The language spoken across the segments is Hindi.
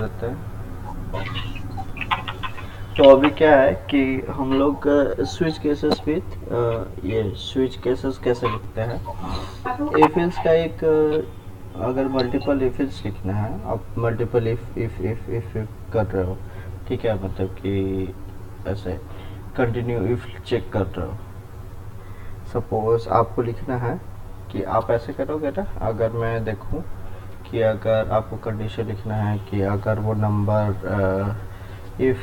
देते हैं। तो अभी क्या है कि हम लोग स्विच केसेस विथ ये स्विच केसेस कैसे लिखते हैं। इफ का एक अगर मल्टीपल इफ लिखना है, आप मल्टीपल इफ कर रहे हो, ठीक है, मतलब कि ऐसे कंटिन्यू इफ चेक कर रहे हो। सपोज आपको लिखना है कि आप ऐसे करोगे ना, अगर मैं देखूं कि अगर आपको कंडीशन लिखना है कि अगर वो नंबर इफ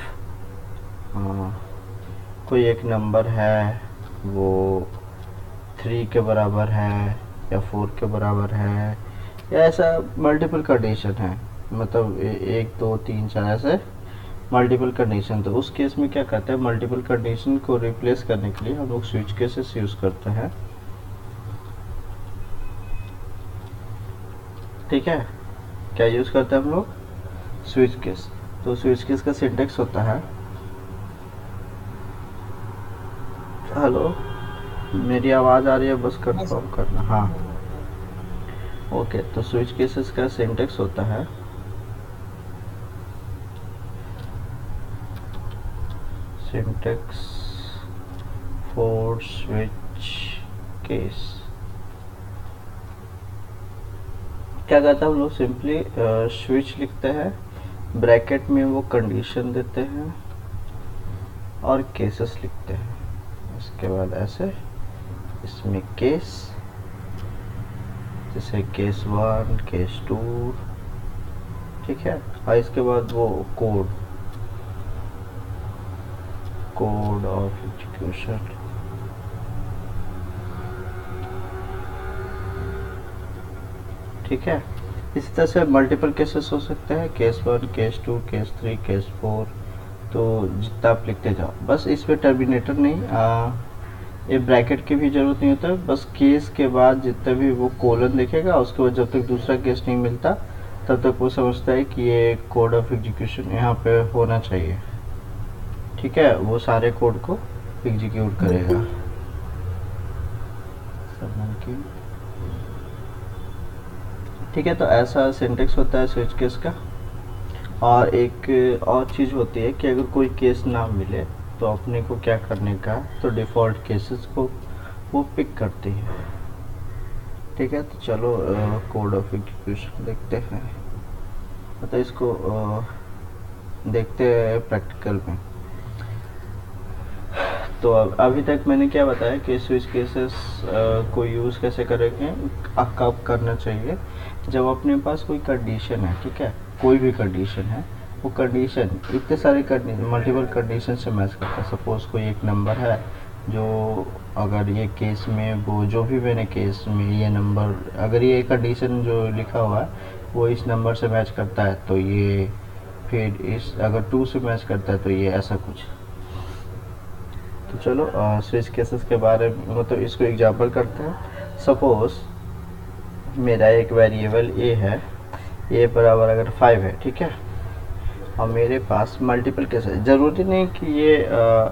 कोई एक नंबर है वो 3 के बराबर है या 4 के बराबर है, या ऐसा मल्टीपल कंडीशन है, मतलब 1 2 3 4 ऐसे मल्टीपल कंडीशन। तो उस केस में क्या करते हैं, मल्टीपल कंडीशन को रिप्लेस करने के लिए हम लोग स्विच केसेस यूज़ करते हैं। ठीक है, क्या यूज़ करते हैं हम लोग, स्विच केस। तो स्विच केस का सिंटेक्स होता है, हेलो मेरी आवाज़ आ रही है, बस कंफर्म करना। हाँ, ओके। तो स्विच केसेस का सिंटेक्स होता है सिंटेक्स फॉर स्विच केस। क्या करता है, हम लोग सिंपली स्विच लिखते हैं, ब्रैकेट में वो कंडीशन देते हैं और केसेस लिखते हैं। इसके बाद ऐसे इसमें केस, जैसे केस 1 केस 2, ठीक है। और इसके बाद वो कोड ऑफ एग्जीक्यूशन, ठीक है। इसी तरह से मल्टीपल केसेस हो सकते हैं, केस 1 केस 2 केस 3 केस 4। तो जितना आप लिखते जाओ, बस इसमें टर्मिनेटर नहीं, ये ब्रैकेट की भी ज़रूरत नहीं होता। बस केस के बाद जितना भी वो कोलन देखेगा, उसके बाद जब तक दूसरा केस नहीं मिलता तब तक वो समझता है कि ये कोड ऑफ एग्जीक्यूशन यहाँ पे होना चाहिए, ठीक है। वो सारे कोड को एग्जीक्यूट करेगा। ठीक है, तो ऐसा सिंटेक्स होता है स्विच केस का। और एक और चीज़ होती है कि अगर कोई केस ना मिले तो अपने को क्या करने का, तो डिफ़ॉल्ट केसेस को वो पिक करती है। ठीक है, तो चलो कोड ऑफ एग्जीक्यूशन देखते हैं, मतलब इसको देखते हैं प्रैक्टिकल में। तो अभी तक मैंने क्या बताया कि स्विच केसेस को यूज़ कैसे करेंगे, कब करना चाहिए, जब अपने पास कोई कंडीशन है, ठीक है, कोई भी कंडीशन है, वो कंडीशन इतने सारे मल्टीपल कंडीशन से मैच करता है। सपोज़ कोई एक नंबर है जो, अगर ये केस में वो जो भी मैंने केस में ये नंबर, अगर ये कंडीशन जो लिखा हुआ है वो इस नंबर से मैच करता है तो ये, फिर इस अगर 2 से मैच करता है तो ये, ऐसा कुछ। तो चलो स्विच केसेस के बारे में, मतलब इसको एग्जांपल करते हैं। सपोज मेरा एक वेरिएबल ए है, ए बराबर अगर 5 है, ठीक है, और मेरे पास मल्टीपल केसेस, ज़रूरी नहीं कि ये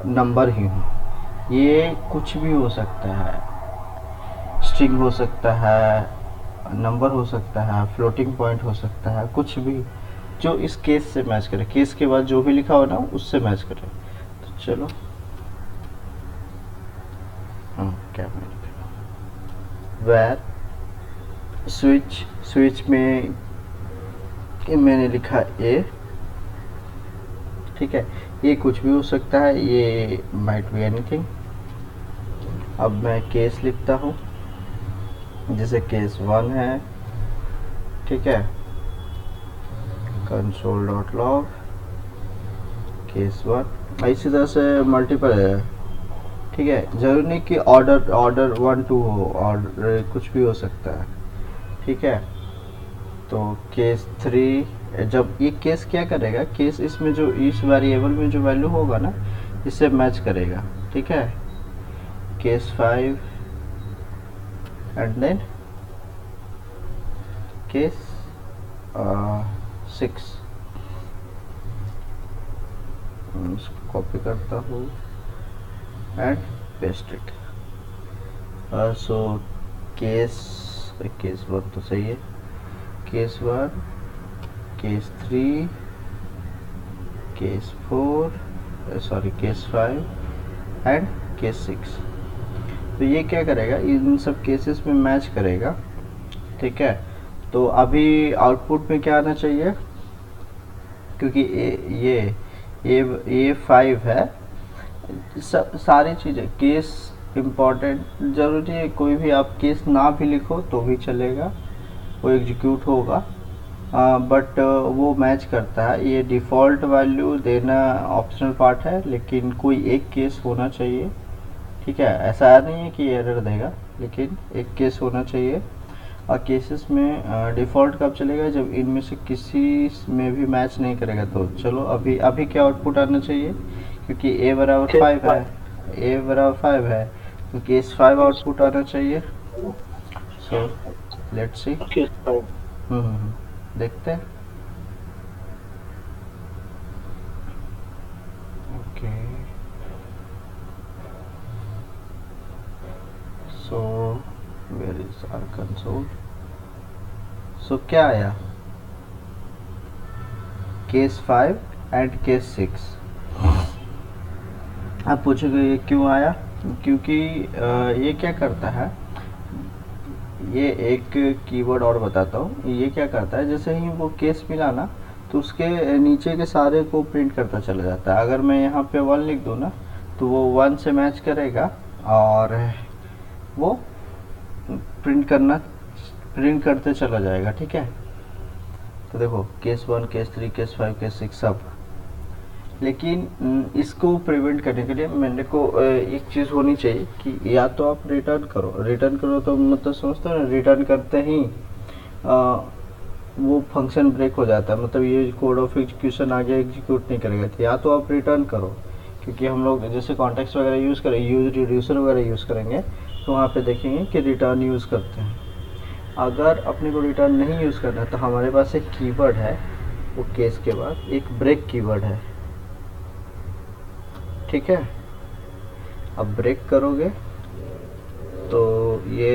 नंबर ही हो, ये कुछ भी हो सकता है, स्ट्रिंग हो सकता है, नंबर हो सकता है, फ्लोटिंग पॉइंट हो सकता है, कुछ भी जो इस केस से मैच करे, केस के बाद जो भी लिखा हो ना उससे मैच करे। तो चलो क्या वेर स्विच में मैंने लिखा ए, ठीक है, ये कुछ भी हो सकता है, ये माइट बी एनीथिंग। अब मैं केस लिखता हूँ, जैसे केस 1 है, ठीक है, console.log केस 1। इसी तरह से मल्टीपल है, ठीक है, जरूरी नहीं कि ऑर्डर 1 2 हो, ऑर्डर कुछ भी हो सकता है, ठीक है। तो केस 3, जब ये केस क्या करेगा, केस इसमें जो इस वेरिएबल में जो वैल्यू होगा ना, इससे मैच करेगा, ठीक है। Case 5 and then case 6। इसको कॉपी करता हूँ and paste it. So case 1 तो सही है, case 1 case 3 case 4 sorry case 5 and case 6। तो ये क्या करेगा, इन सब केसेस में मैच करेगा, ठीक है। तो अभी आउटपुट में क्या आना चाहिए, क्योंकि ये 5 है, सब सारी चीज़ें केस इम्पॉर्टेंट जरूरी है। कोई भी आप केस ना भी लिखो तो भी चलेगा, वो एग्जीक्यूट होगा, बट वो मैच करता है। ये डिफ़ॉल्ट वैल्यू देना ऑप्शनल पार्ट है, लेकिन कोई एक केस होना चाहिए, ठीक है। ऐसा नहीं है कि एरर देगा, लेकिन एक केस होना चाहिए। और केसेस में डिफ़ॉल्ट कब चलेगा, जब इनमें से किसी में भी मैच नहीं करेगा। तो चलो अभी क्या आउटपुट आना चाहिए, क्योंकि a बराबर 5 है, a बराबर 5 है, तो केस 5 आउटपुट आना चाहिए। सो लेट्स सी, देखते हैं। Okay, so where is our console. So क्या आया, केस 5 एंड केस 6। आप पूछोगे ये क्यों आया, क्योंकि ये क्या करता है, ये एक कीवर्ड और बताता हूँ। ये क्या करता है, जैसे ही वो केस मिला ना, तो उसके नीचे के सारे को प्रिंट करता चला जाता है। अगर मैं यहाँ पे 1 लिख दूँ ना, तो वो 1 से मैच करेगा और वो प्रिंट करते चला जाएगा, ठीक है। तो देखो केस 1, केस 3, केस 5, केस 6 सब। लेकिन इसको प्रिवेंट करने के लिए मेरे को एक चीज़ होनी चाहिए कि या तो आप रिटर्न करो तो मतलब समझते हो ना, रिटर्न करते ही वो फंक्शन ब्रेक हो जाता है, मतलब ये कोड ऑफ एग्जीक्यूशन आगे एग्जीक्यूट नहीं करेगा। तो या तो आप रिटर्न करो, क्योंकि हम लोग जैसे कॉन्टेक्स्ट वगैरह यूज़ करें, यूज रिड्यूसर वगैरह यूज़ करेंगे, तो वहाँ पे देखेंगे कि रिटर्न यूज़ करते हैं। अगर अपने को रिटर्न नहीं यूज़ करना है, तो हमारे पास एक कीवर्ड है, वो केस के बाद एक ब्रेक कीवर्ड है, ठीक है। अब ब्रेक करोगे तो ये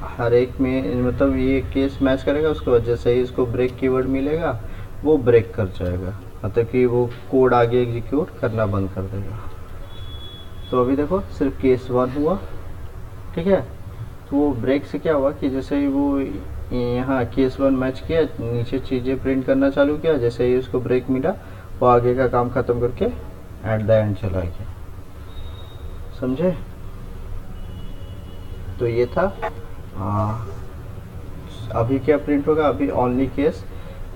हर एक में मतलब ये केस मैच करेगा, उसके बाद जैसे ही इसको ब्रेक कीवर्ड मिलेगा वो ब्रेक कर जाएगा, मतलब कि वो कोड आगे एग्जीक्यूट करना बंद कर देगा। तो अभी देखो सिर्फ केस 1 हुआ, ठीक है। तो वो ब्रेक से क्या हुआ कि जैसे ही वो यहाँ केस 1 मैच किया, नीचे चीज़ें प्रिंट करना चालू किया, जैसे ही उसको ब्रेक मिला वो आगे का काम ख़त्म करके एट द एंड चला गया, समझे। तो ये था। अभी क्या प्रिंट होगा, अभी ओनली केस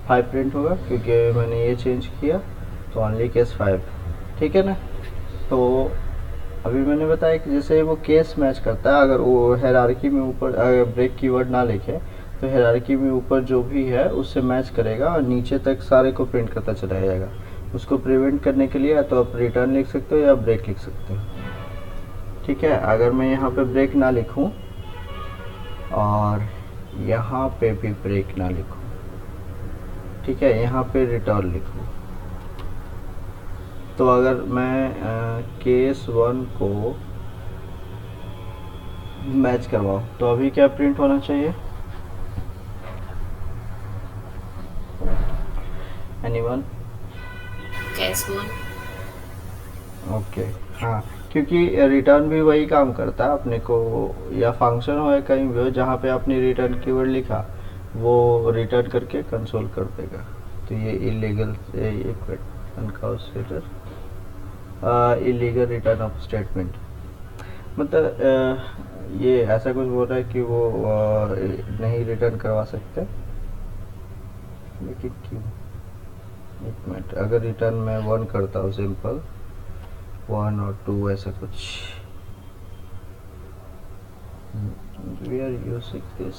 5 प्रिंट होगा, क्योंकि मैंने ये चेंज किया, तो ओनली केस 5, ठीक है ना। तो अभी मैंने बताया कि जैसे वो केस मैच करता है, अगर वो हायरार्की में ऊपर अगर ब्रेक कीवर्ड ना लिखे, तो हायरार्की में ऊपर जो भी है उससे मैच करेगा और नीचे तक सारे को प्रिंट करता चला जाएगा। उसको प्रिवेंट करने के लिए या तो आप रिटर्न लिख सकते हो या ब्रेक लिख सकते हो, ठीक है। अगर मैं यहाँ पे ब्रेक ना लिखूँ और यहाँ पे भी ब्रेक ना लिखूँ, ठीक है, यहाँ पे रिटर्न लिखूँ, तो अगर मैं केस 1 को मैच करवाऊँ, तो अभी क्या प्रिंट होना चाहिए, एनीवन? केस 1। ओके, हाँ, क्योंकि रिटर्न भी वही काम करता है अपने को, या फंक्शन हो या कहीं भी हो, जहाँ पे आपने रिटर्न कीवर्ड लिखा वो रिटर्न करके कंसोल कर देगा। तो ये illegal illegal return of statement, मतलब ये ऐसा कुछ बोल रहा है कि वो नहीं रिटर्न करवा सकते, लेकिन क्यों, एक मिनट, अगर रिटर्न मैं 1 करता हूँ, सिंपल 1 और 2 ऐसा कुछ, we are using this,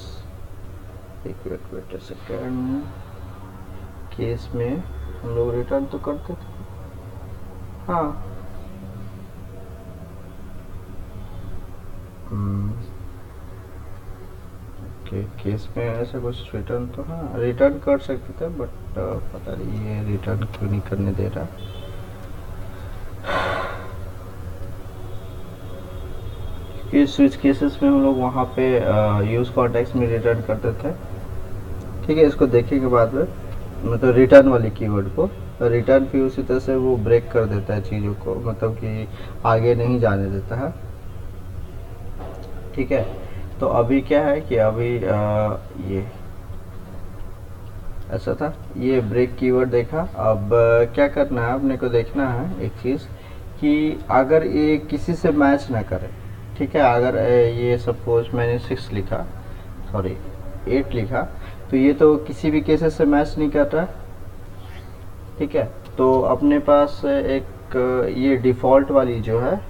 wait a second, case में हम लोग रिटर्न तो करते थे, हाँ, ओके, केस में ऐसा कुछ रिटर्न तो हाँ रिटर्न कर सकते थे, बट पता नहीं ये रिटर्न क्यों नहीं करने दे रहा। कि स्विच केसेस में हम लोग वहाँ पे यूज़ कॉन्टेक्स्ट में रिटर्न करते थे, ठीक है। इसको देखेंगे बाद में, मतलब रिटर्न वाली कीवर्ड को, रिटर्न भी उसी तरह से वो ब्रेक कर देता है चीज़ों को, मतलब कि आगे नहीं जाने देता है। ठीक है, तो अभी क्या है कि अभी ये ऐसा था, ये ब्रेक कीवर्ड देखा। अब क्या करना है अपने को, देखना है एक चीज़ कि अगर ये किसी से मैच ना करे, ठीक है, अगर ये सपोज मैंने 6 लिखा, सॉरी 8 लिखा, तो ये तो किसी भी केसेस से मैच नहीं कर रहा है। ठीक है, तो अपने पास एक ये डिफ़ॉल्ट वाली जो है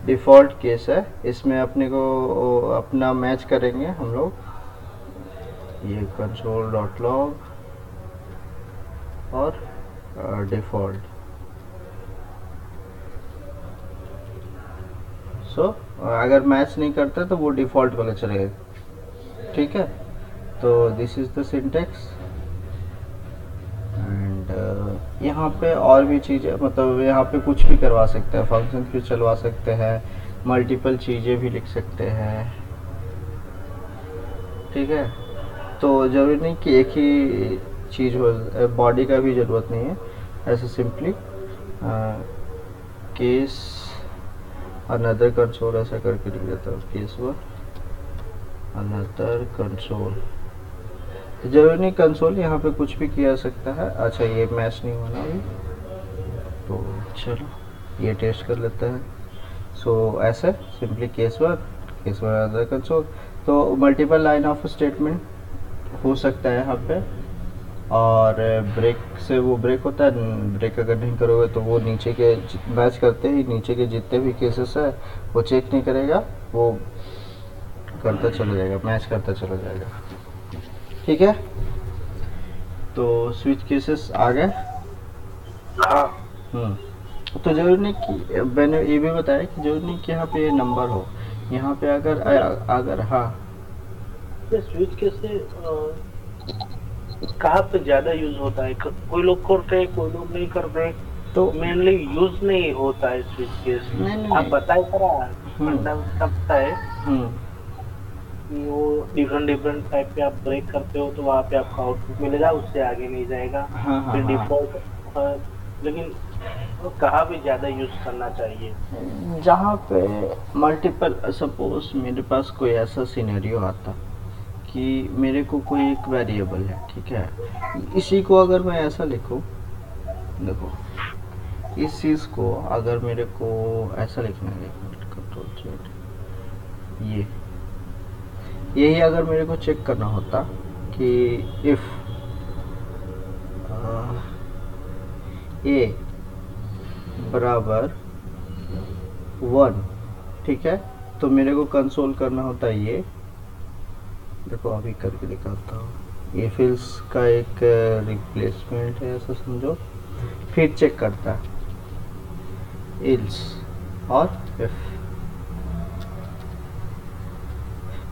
डिफ़ॉल्ट केस है, इसमें अपने को अपना मैच करेंगे हम लोग, ये console.log और डिफ़ॉल्ट। सो अगर मैच नहीं करता तो वो डिफ़ॉल्ट वाला चलेगा। ठीक है, तो this is the syntax. And यहाँ पे और भी चीज़ें, मतलब यहाँ पे कुछ भी करवा सकते हैं, फंक्शन भी चलवा सकते हैं, मल्टीपल चीज़ें भी लिख सकते हैं। ठीक है, तो ज़रूरी नहीं कि एक ही चीज़ हो, बॉडी का भी ज़रूरत नहीं है। ऐसे सिंपली केस अनदर कंसोल ऐसा करके लिख देता हूँ, केस वन अनदर कंसोल। जरूरी नहीं कंसोल, यहाँ पे कुछ भी किया जा सकता है। अच्छा, ये मैच नहीं होना अभी, तो चलो ये टेस्ट कर लेते हैं। सो ऐसे simply case one another console. तो मल्टीपल लाइन ऑफ स्टेटमेंट हो सकता है यहाँ पे, और ब्रेक से वो ब्रेक होता है। ब्रेक अगर नहीं करोगे तो वो नीचे के मैच करते ही नीचे के जितने भी केसेस है वो चेक नहीं करेगा, वो करता चला जाएगा, मैच करता चला जाएगा। ठीक है, तो स्विच केसेस आ गए। तो जरूरी नहीं कि, मैंने ये भी बताया कि जरूरी नहीं कि यहाँ पे ये नंबर हो। यहाँ पे अगर हाँ, स्विच कैसे कहाँ पे ज्यादा यूज होता है? कोई लोग करते हैं, कोई लोग नहीं करते। तो मेनली यूज नहीं होता है स्विच केस। नहीं, आप बताए सर, तब है कि वो डिफरेंट टाइप पे आप ब्रेक करते हो तो वहाँ पे आपको आउटपुट मिलेगा, उससे आगे नहीं जाएगा। हाँ, फिर हाँ। डिफॉल्ट, लेकिन कहाँ पे ज्यादा यूज करना चाहिए? जहाँ पे मल्टीपल, सपोज मेरे पास कोई ऐसा सिनेरियो आता कि मेरे को कोई एक वेरिएबल है, ठीक है, इसी को अगर मैं ऐसा लिखूं, देखो इस चीज़ को अगर मेरे को ऐसा लिखना है, कंट्रोल जेड, यही अगर मेरे को चेक करना होता कि इफ़ ए बराबर 1, ठीक है, तो मेरे को कंसोल करना होता है ये, देखो अभी करके दिखाता हूँ। ये फिल्स का एक रिप्लेसमेंट है, ऐसा समझो। फिर चेक करता है इल्स और इफ,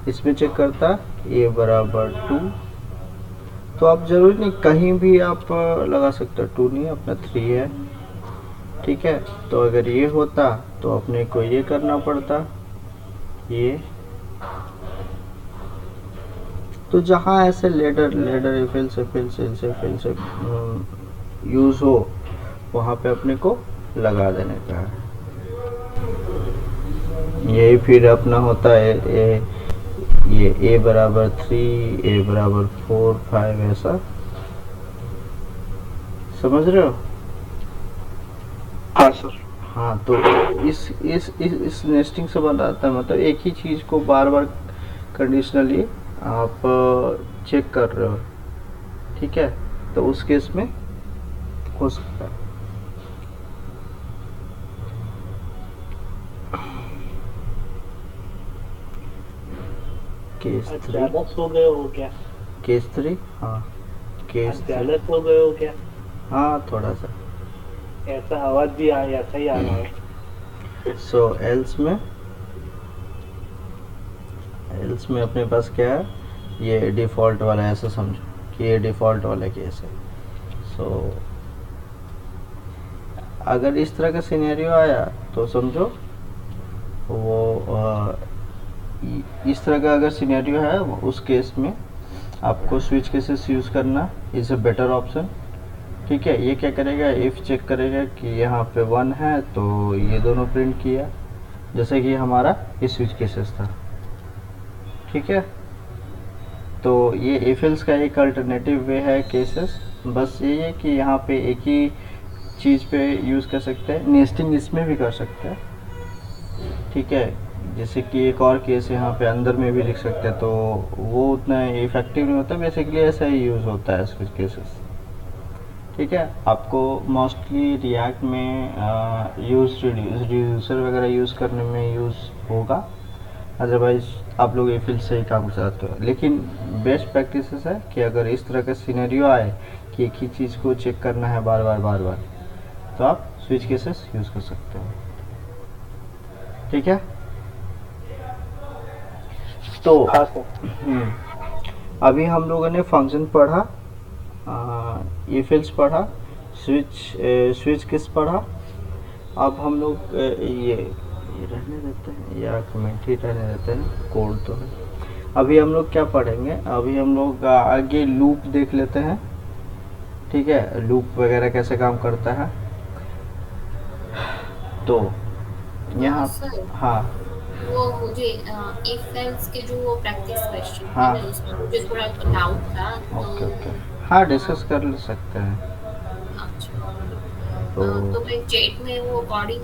इसमें चेक करता ए बराबर 2, तो आप जरूरी नहीं कहीं भी आप लगा सकते हो, 2 नहीं अपना 3 है। ठीक है, तो अगर ये होता तो अपने को ये करना पड़ता, ये तो जहाँ ऐसे लेडर फिल से यूज हो वहाँ पे अपने को लगा देने का है। यही फिर अपना होता है ये ए बराबर 3, ए बराबर 4, 5, ऐसा समझ रहे हो? हाँ सर। हाँ, तो इस नेस्टिंग से बनाता है, मतलब एक ही चीज़ को बार बार कंडीशनली आप चेक कर रहे हो। ठीक है, तो उस केस में हो सकता है। केस 3 ज्यादा सो गए हो क्या? केस 3 हाँ, केस ज्यादा सो गए हो क्या? हाँ, थोड़ा सा ऐसा आवाज भी ऐसा ही आ रहा है। सो एल्स में अपने पास क्या है, ये डिफ़ॉल्ट वाला, ऐसा समझो कि ये डिफ़ॉल्ट वाला केस है। सो अगर इस तरह का सिनेरियो आया तो समझो वो इस तरह का अगर सिनेरियो है, उस केस में आपको स्विच केसेस यूज़ करना इज़ अ बेटर ऑप्शन। ठीक है, ये क्या करेगा, इफ़ चेक करेगा कि यहाँ पे 1 है तो ये दोनों प्रिंट किया, जैसे कि हमारा ये स्विच केसेस था। ठीक है, तो ये इफ एल्स का एक अल्टरनेटिव वे है केसेस। बस ये है कि यहाँ पे एक ही चीज़ पे यूज़ कर सकते हैं, नेस्टिंग इसमें भी कर सकते हैं। ठीक है, जैसे कि एक और केस यहाँ पे अंदर में भी लिख सकते हैं, तो वो उतना इफेक्टिव नहीं होता, बेसिकली ऐसा ही यूज़ होता है स्विच केसेस। ठीक है, आपको मोस्टली रिएक्ट में रिड्यूसर वगैरह यूज़ करने में यूज़ होगा, अदरवाइज आप लोग एफिल से ही काम करते हो। लेकिन बेस्ट प्रैक्टिसेस है कि अगर इस तरह का सिनेरियो आए कि एक ही चीज़ को चेक करना है बार बार, तो आप स्विच केसेस यूज़ कर सकते हो। ठीक है, तो हाँ सर। अभी हम लोगों ने फंक्शन पढ़ा, इफिल्स पढ़ा, स्विच केस पढ़ा। अब हम लोग ये रहने देते हैं या कमेंट ही रहने देते हैं, कोड तो है। अभी हम लोग क्या पढ़ेंगे, अभी हम लोग आगे लूप देख लेते हैं। ठीक है, लूप वगैरह कैसे काम करता है। तो यहाँ सर, हाँ वो मुझे इफ एल्स के जो वो प्रैक्टिस क्वेश्चन थे हाँ। ना, उसमें मुझे थोड़ा डाउट था, ओके तो ओके, हाँ डिस्कस कर ले सकते हैं। अच्छा, तो तो मैं चैट में वो अकॉर्डिंग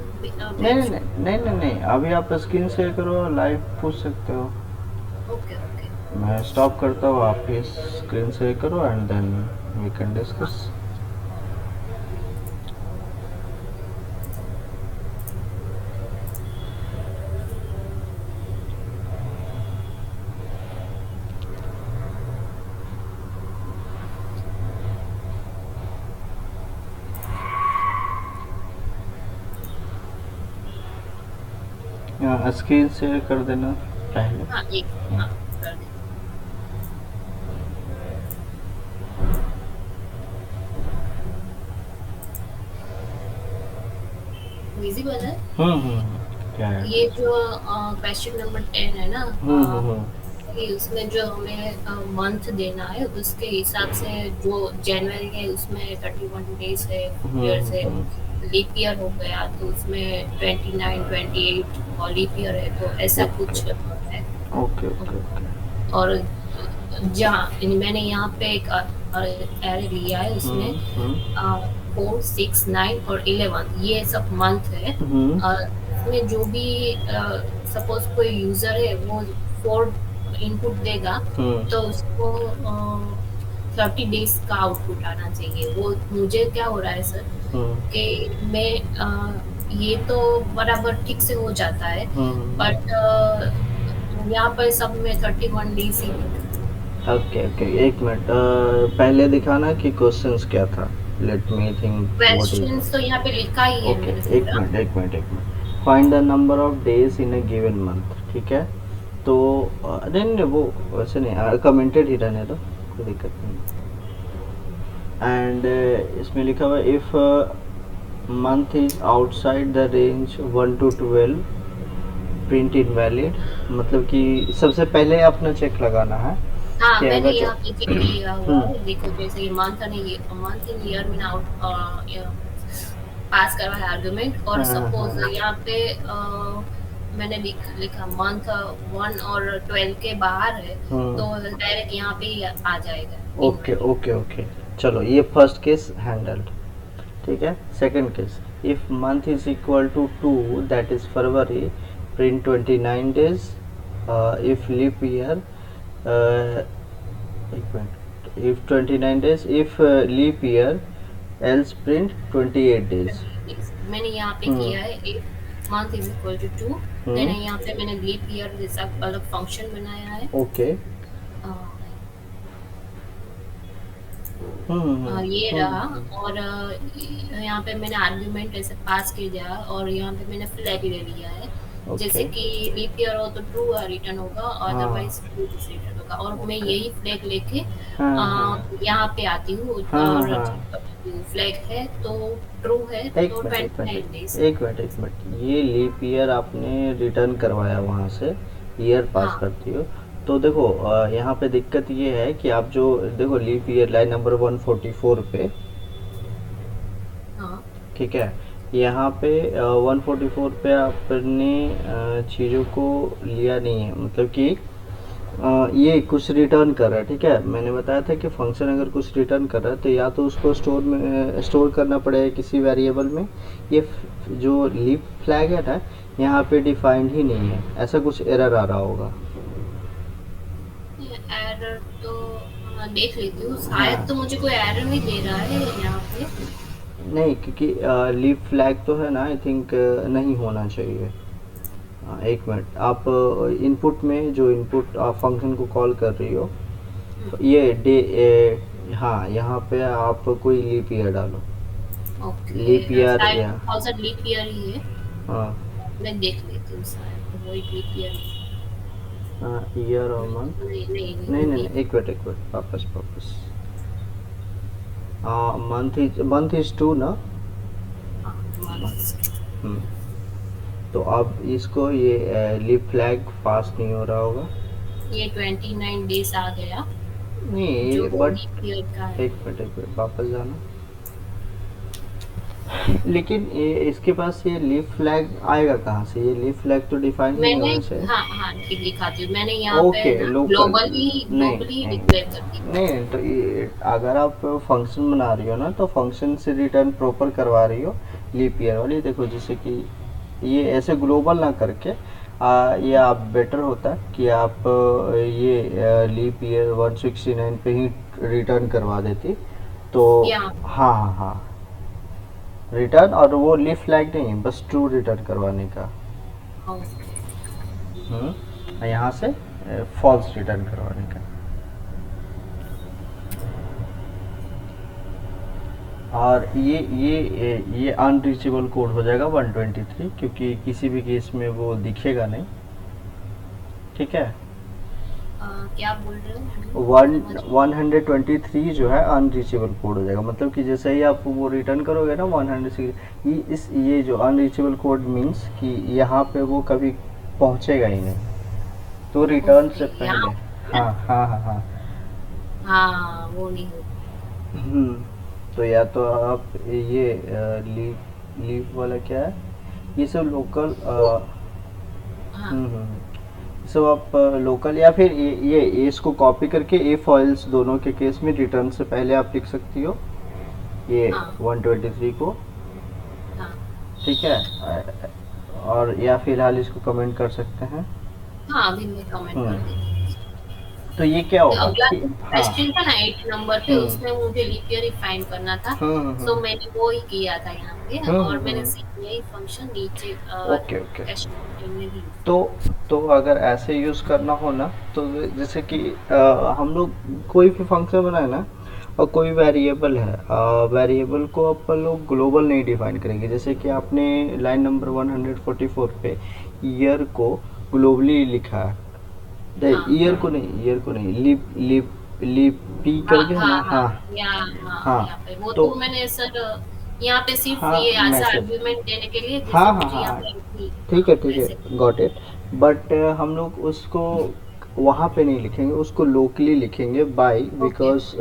नहीं, अभी आप स्क्रीन शेयर करो, लाइव पूछ सकते हो। Okay okay. मैं स्टॉप करता हूँ, आप भी स्क्रीन शेयर करो and then we can discuss. Screen share कर देना पहले। हाँ एक, हाँ कर दे। विजिबल है? क्या है? ये जो क्वेश्चन नंबर 10 है ना, कि उसमें जो हमें मंथ देना है, उसके हिसाब से जो जनवरी है उसमें 31 डेज है, ईयर से लीप ईयर हो गया तो उसमें 29, 28 और लीप ईयर है, तो ऐसा कुछ है। Okay okay okay. और जहाँ मैंने यहाँ पे एक एरे लिया है, उसमें 4, 6, 9 और 11 ये सब मंथ है। इसमें जो भी सपोज कोई यूजर है वो 4 इनपुट देगा, तो उसको 30 डेज का आउटपुट आना चाहिए। वो मुझे क्या हो रहा है सर, कि मैं ये तो बराबर ठीक से हो जाता है, बट यहाँ पर सब में 31 डेज ही। ओके ओके, एक मिनट, पहले दिखाना कि क्वेश्चंस क्या था। Let me think. क्वेश्चंस तो यहाँ पे लिखा ही है ओके, मैंने एक पूरा। Minute. Find the number of days in a given month. ठीक है, तो नहीं वो वैसे नहीं, कमेंटेड ही रहने दो, कोई दिक्कत नहीं। एंड इसमें लिखा हुआ if month is outside the range 1 to 12 print invalid. मतलब कि सबसे पहले अपना चेक लगाना है। हाँ, क्या मैंने अगर यहाँ पे चेक किया हुआ है। देखो जैसे ये मंथ इन ईयर में आउट पास करवा है आर्गुमेंट, और सपोज यहाँ पे मैंने लिखा मंथ 1 और 12 के बाहर है, तो डायरेक्ट यहाँ पे ही आ जाएगा। ओके ओके ओके, चलो ये फर्स्ट केस हैंडल्ड। ठीक है, second case, if month is equal to 2 that is February, print 29 days. If leap year, एक मिनट, if 29 days, if leap year else print 28 days. मैंने यहाँ पे किया है if month is equal to 2, then यहाँ पे मैंने लीप ईयर जैसा अलग फंक्शन बनाया है। ओके, ये रहा, और यहाँ पे मैंने आर्गुमेंट ऐसे पास किया, और यहाँ पे मैंने फ्लैग ले लिया है। जैसे कि लीप ईयर हो तो ट्रू रिटर्न होगा, अदरवाइज फॉल्स रिटर्न होगा, और मैं यही फ्लैग लेके यहाँ पे आती हूँ, और फ्लैग है तो ट्रू है तो 29 डेज। एक मिनट, ये लीप ईयर आपने रिटर्न करवाया, वहाँ से ईयर पास करती हो, तो देखो यहाँ पे दिक्कत ये है कि आप जो देखो लीप ईयर लाइन नंबर 144 पे, हाँ ठीक है, यहाँ पे 144 पे आपने चीज़ों को लिया नहीं है, मतलब कि ये कुछ रिटर्न कर रहा है, ठीक है। मैंने बताया था कि फंक्शन अगर कुछ रिटर्न कर रहा है तो या तो उसको स्टोर करना पड़ेगा किसी वेरिएबल में। ये जो लीप फ्लैग है ना, यहाँ पे डिफाइंड ही नहीं है, ऐसा कुछ एरर आ रहा होगा। एरर तो देख लेती हूँ, हाँ। शायद तो मुझे कोई एरर नहीं दे रहा है यहाँ पे। नहीं, क्योंकि लीप फ्लैग तो है ना, आई थिंक नहीं होना चाहिए। एक मिनट, आप इनपुट में जो इनपुट आप फंक्शन को कॉल कर रही हो, ये हाँ, यहाँ पे आप कोई लीप ईयर डालो। ओके, लीप ईयर शायद या 2000 लीप ईयर ही है। हाँ, मैं देख लेती हूँ, शायद वही लीप ईयर। ईयर और मंथ। नहीं नहीं नहीं नहीं, एक मिनट वापस मंथ इज 2 ना। हम्म, तो अब इसको ये लीप फ्लैग पास नहीं हो रहा होगा। ये 29 डेज आ गया नहीं, जो बट लीप ईयर का है। एक मिनट वापस जाना। लेकिन ये इसके पास ये लीफ फ्लैग आएगा कहाँ से? ये लीफ फ्लैग तो डिफाइन नहीं मैंने होना चाहिए। हाँ हाँ ठीक दिखाती हूँ, मैंने यहाँ ओके, पे लोकल ग्लोबली नहीं डिक्लेयर कर दी। नहीं, तो ये अगर आप फंक्शन बना रही हो ना, तो फंक्शन से रिटर्न प्रॉपर करवा रही हो लीप ईयर वाली। देखो जैसे कि ये ऐसे ग्लोबल ना करके ये आप बेटर होता कि आप ये लीप ईयर 169 पे ही रिटर्न करवा देती तो। यहाँ हाँ हाँ हाँ, रिटर्न, और वो लीफ फ्लैग नहीं, बस ट्रू रिटर्न करवाने का। यहाँ से फॉल्स रिटर्न करवाने का। और ये अनरीचेबल कोड हो जाएगा 123, क्योंकि किसी भी केस में वो दिखेगा नहीं, ठीक है। क्या बोल रहे हो? 123 जो है अनरीचेबल कोड हो जाएगा, मतलब कि जैसे ही आप वो रिटर्न करोगे ना 106, ये जो अनरीचेबल कोड मीन्स कि यहाँ पे वो कभी पहुँचेगा ही नहीं, तो रिटर्न से पहले। हाँ हाँ हाँ हाँ हाँ, वो नहीं होगा। तो या तो आप ये लीव वाला क्या है, ये सब लोकल हाँ सब आप लोकल, या फिर ये इसको कॉपी करके ए फाइल्स दोनों के केस में रिटर्न से पहले आप लिख सकती हो ये हाँ 123 को, हाँ ठीक है। और या फिलहाल इसको कमेंट कर सकते हैं। हाँ, अभी मैं कमेंट कर देती हूँ। तो ये क्या होगा अगला कि क्वेश्चन था ना 8 नंबर पे, उसमें मुझे लीप ईयर ही फाइंड करना था, तो मैंने वो ही किया था यहाँ पे, और मैंने यही फंक्शन नीचे ओके ओके। क्वेश्चन में भी। तो अगर ऐसे यूज़ करना हो ना, तो जैसे कि हम लोग कोई भी फंक्शन बनाए ना, और कोई वेरिएबल है, वेरिएबल को अपन लोग ग्लोबल नहीं डिफाइन करेंगे। जैसे कि आपने लाइन नंबर 144 पे ईयर को ग्लोबली लिखा है, ईयर को नहीं, लिपी करके है ना। हाँ वो तो तो मैंने सर यहाँ पे सिर्फ हाँ, ये एज मैसेज। आर्गुमेंट देने के लिए, जैसे हाँ मुझे हाँ यहाँ हाँ, पे ठीक है, गॉट इट। बट हम लोग उसको वहाँ पे नहीं लिखेंगे, उसको लोकली लिखेंगे बाय, बिकॉज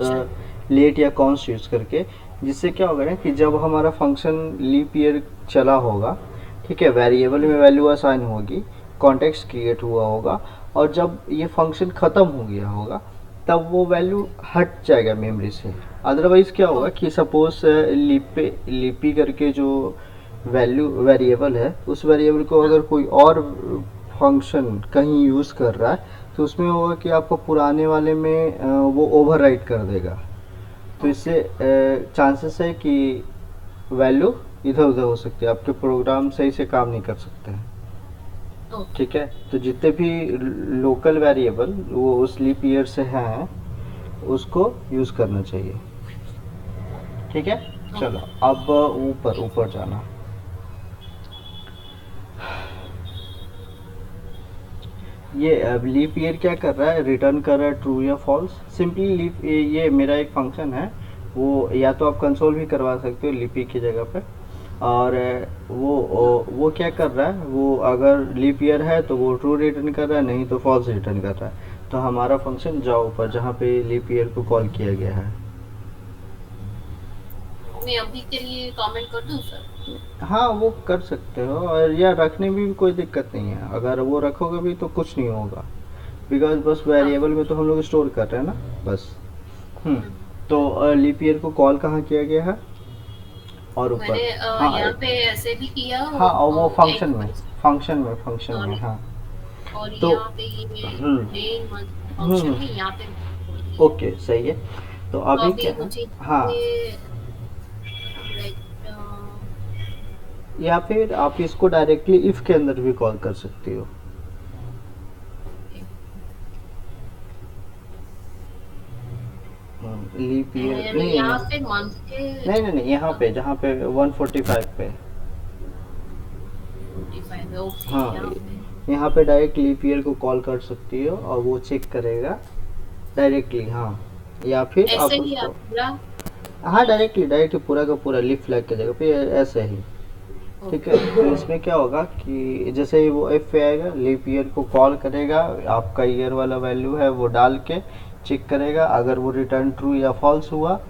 लेट या कॉन्स्ट यूज़ करके। जिससे क्या होगा ना कि जब हमारा फंक्शन लीप ईयर चला होगा, ठीक है, वेरिएबल में वैल्यू असाइन होगी, कॉन्टेक्स्ट क्रिएट हुआ होगा, और जब ये फंक्शन ख़त्म हो गया होगा तब वो वैल्यू हट जाएगा मेमोरी से। अदरवाइज़ क्या होगा कि सपोज लिपी करके जो वेरिएबल है, उस वेरिएबल को अगर कोई और फंक्शन कहीं यूज़ कर रहा है, तो उसमें होगा कि आपको पुराने वाले में वो ओवरराइट कर देगा। तो इससे चांसेस है कि वैल्यू इधर उधर हो सकती है, आपके प्रोग्राम सही से काम नहीं कर सकते हैं, ठीक है। तो जितने भी लोकल वेरिएबल वो उस लीप ईयर से हैं, उसको यूज़ करना चाहिए, ठीक है। चलो अब ऊपर जाना। ये अब लीप ईयर क्या कर रहा है, रिटर्न कर रहा है ट्रू या फॉल्स। सिंपली लीप, ये मेरा एक फंक्शन है, वो या तो आप कंसोल भी करवा सकते हो लिपी की जगह पे। और वो क्या कर रहा है, वो अगर लीप ईयर है तो वो ट्रू रिटर्न कर रहा है, नहीं तो फॉल्स रिटर्न कर रहा है। तो हमारा फंक्शन जाओ पर जहाँ पे लीप ईयर को कॉल किया गया है। मैं अभी के लिए कमेंट कर दूं सर? हाँ वो कर सकते हो, और या रखने में भी कोई दिक्कत नहीं है, अगर वो रखोगे भी तो कुछ नहीं होगा, बिकॉज बस हाँ। वेरिएबल में तो हम लोग स्टोर कर रहे हैं ना बस। तो लीप ईयर को कॉल कहाँ किया गया है? और ऊपर मैंने हाँ यहाँ पे ऐसे भी किया हाँ, और वो फंक्शन में, एक फंक्शन में और हाँ। तो यहाँ पे ये डे मंथ फंक्शन में यहाँ पे बोल दिया। ओके सही है। तो तो अभी अभी क्या है, मुझे हाँ, ये like, या फिर आप इसको डायरेक्टली इफ के अंदर भी कॉल कर सकती हो। लीप ईयर नहीं, यहाँ पे मंथ के नहीं यहाँ पे जहाँ पे 145 पे, 45 है, ओके हाँ यहाँ पे। यहाँ पे डायरेक्ट लीप ईयर को कॉल कर सकती हो और वो चेक करेगा डायरेक्टली, हाँ। या फिर आप ऐसे ही उसको, आप पूरा हाँ डायरेक्टली पूरा का पूरा लीफ फ्लैग की जगह पे ऐसे ही, ठीक है। तो इसमें क्या होगा कि जैसे ही वो एफ पे आएगा, लीप ईयर को कॉल करेगा, आपका ईयर वाला वैल्यू है वो डाल के चेक करेगा, अगर वो रिटर्न ट्रू या फॉल्स हुआ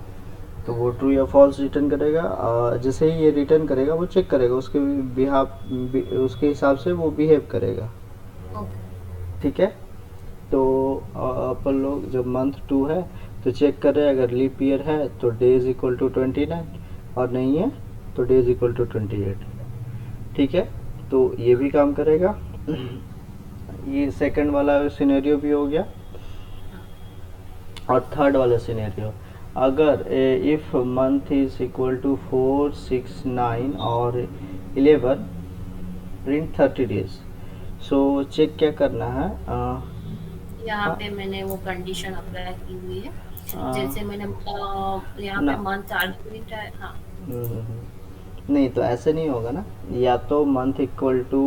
तो वो ट्रू या फॉल्स रिटर्न करेगा, और जैसे ही ये रिटर्न करेगा वो चेक करेगा उसके उसके हिसाब से वो बिहेव करेगा, ओके। ठीक है। तो अपन लोग जब मंथ 2 है तो चेक कर रहे हैं, अगर लीप ईयर है तो डे इज इक्वल टू 29, और नहीं है तो डे इज इक्वल टू 28, ठीक है। तो ये भी काम करेगा। ये सेकंड वाला सिनेरियो भी हो गया। और थर्ड वाला सिनेरियो, अगर if month is equal to 4, 6, 9 और 11 प्रिंट 30 डेज। सो चेक क्या करना है, यहाँ पे मैंने वो कंडीशन अप्लाई की हुई है, जैसे मैंने यहाँ ना। पे मंथ आर्ग्यूमेंट है, हाँ। नहीं तो ऐसे नहीं होगा ना, या तो month equal to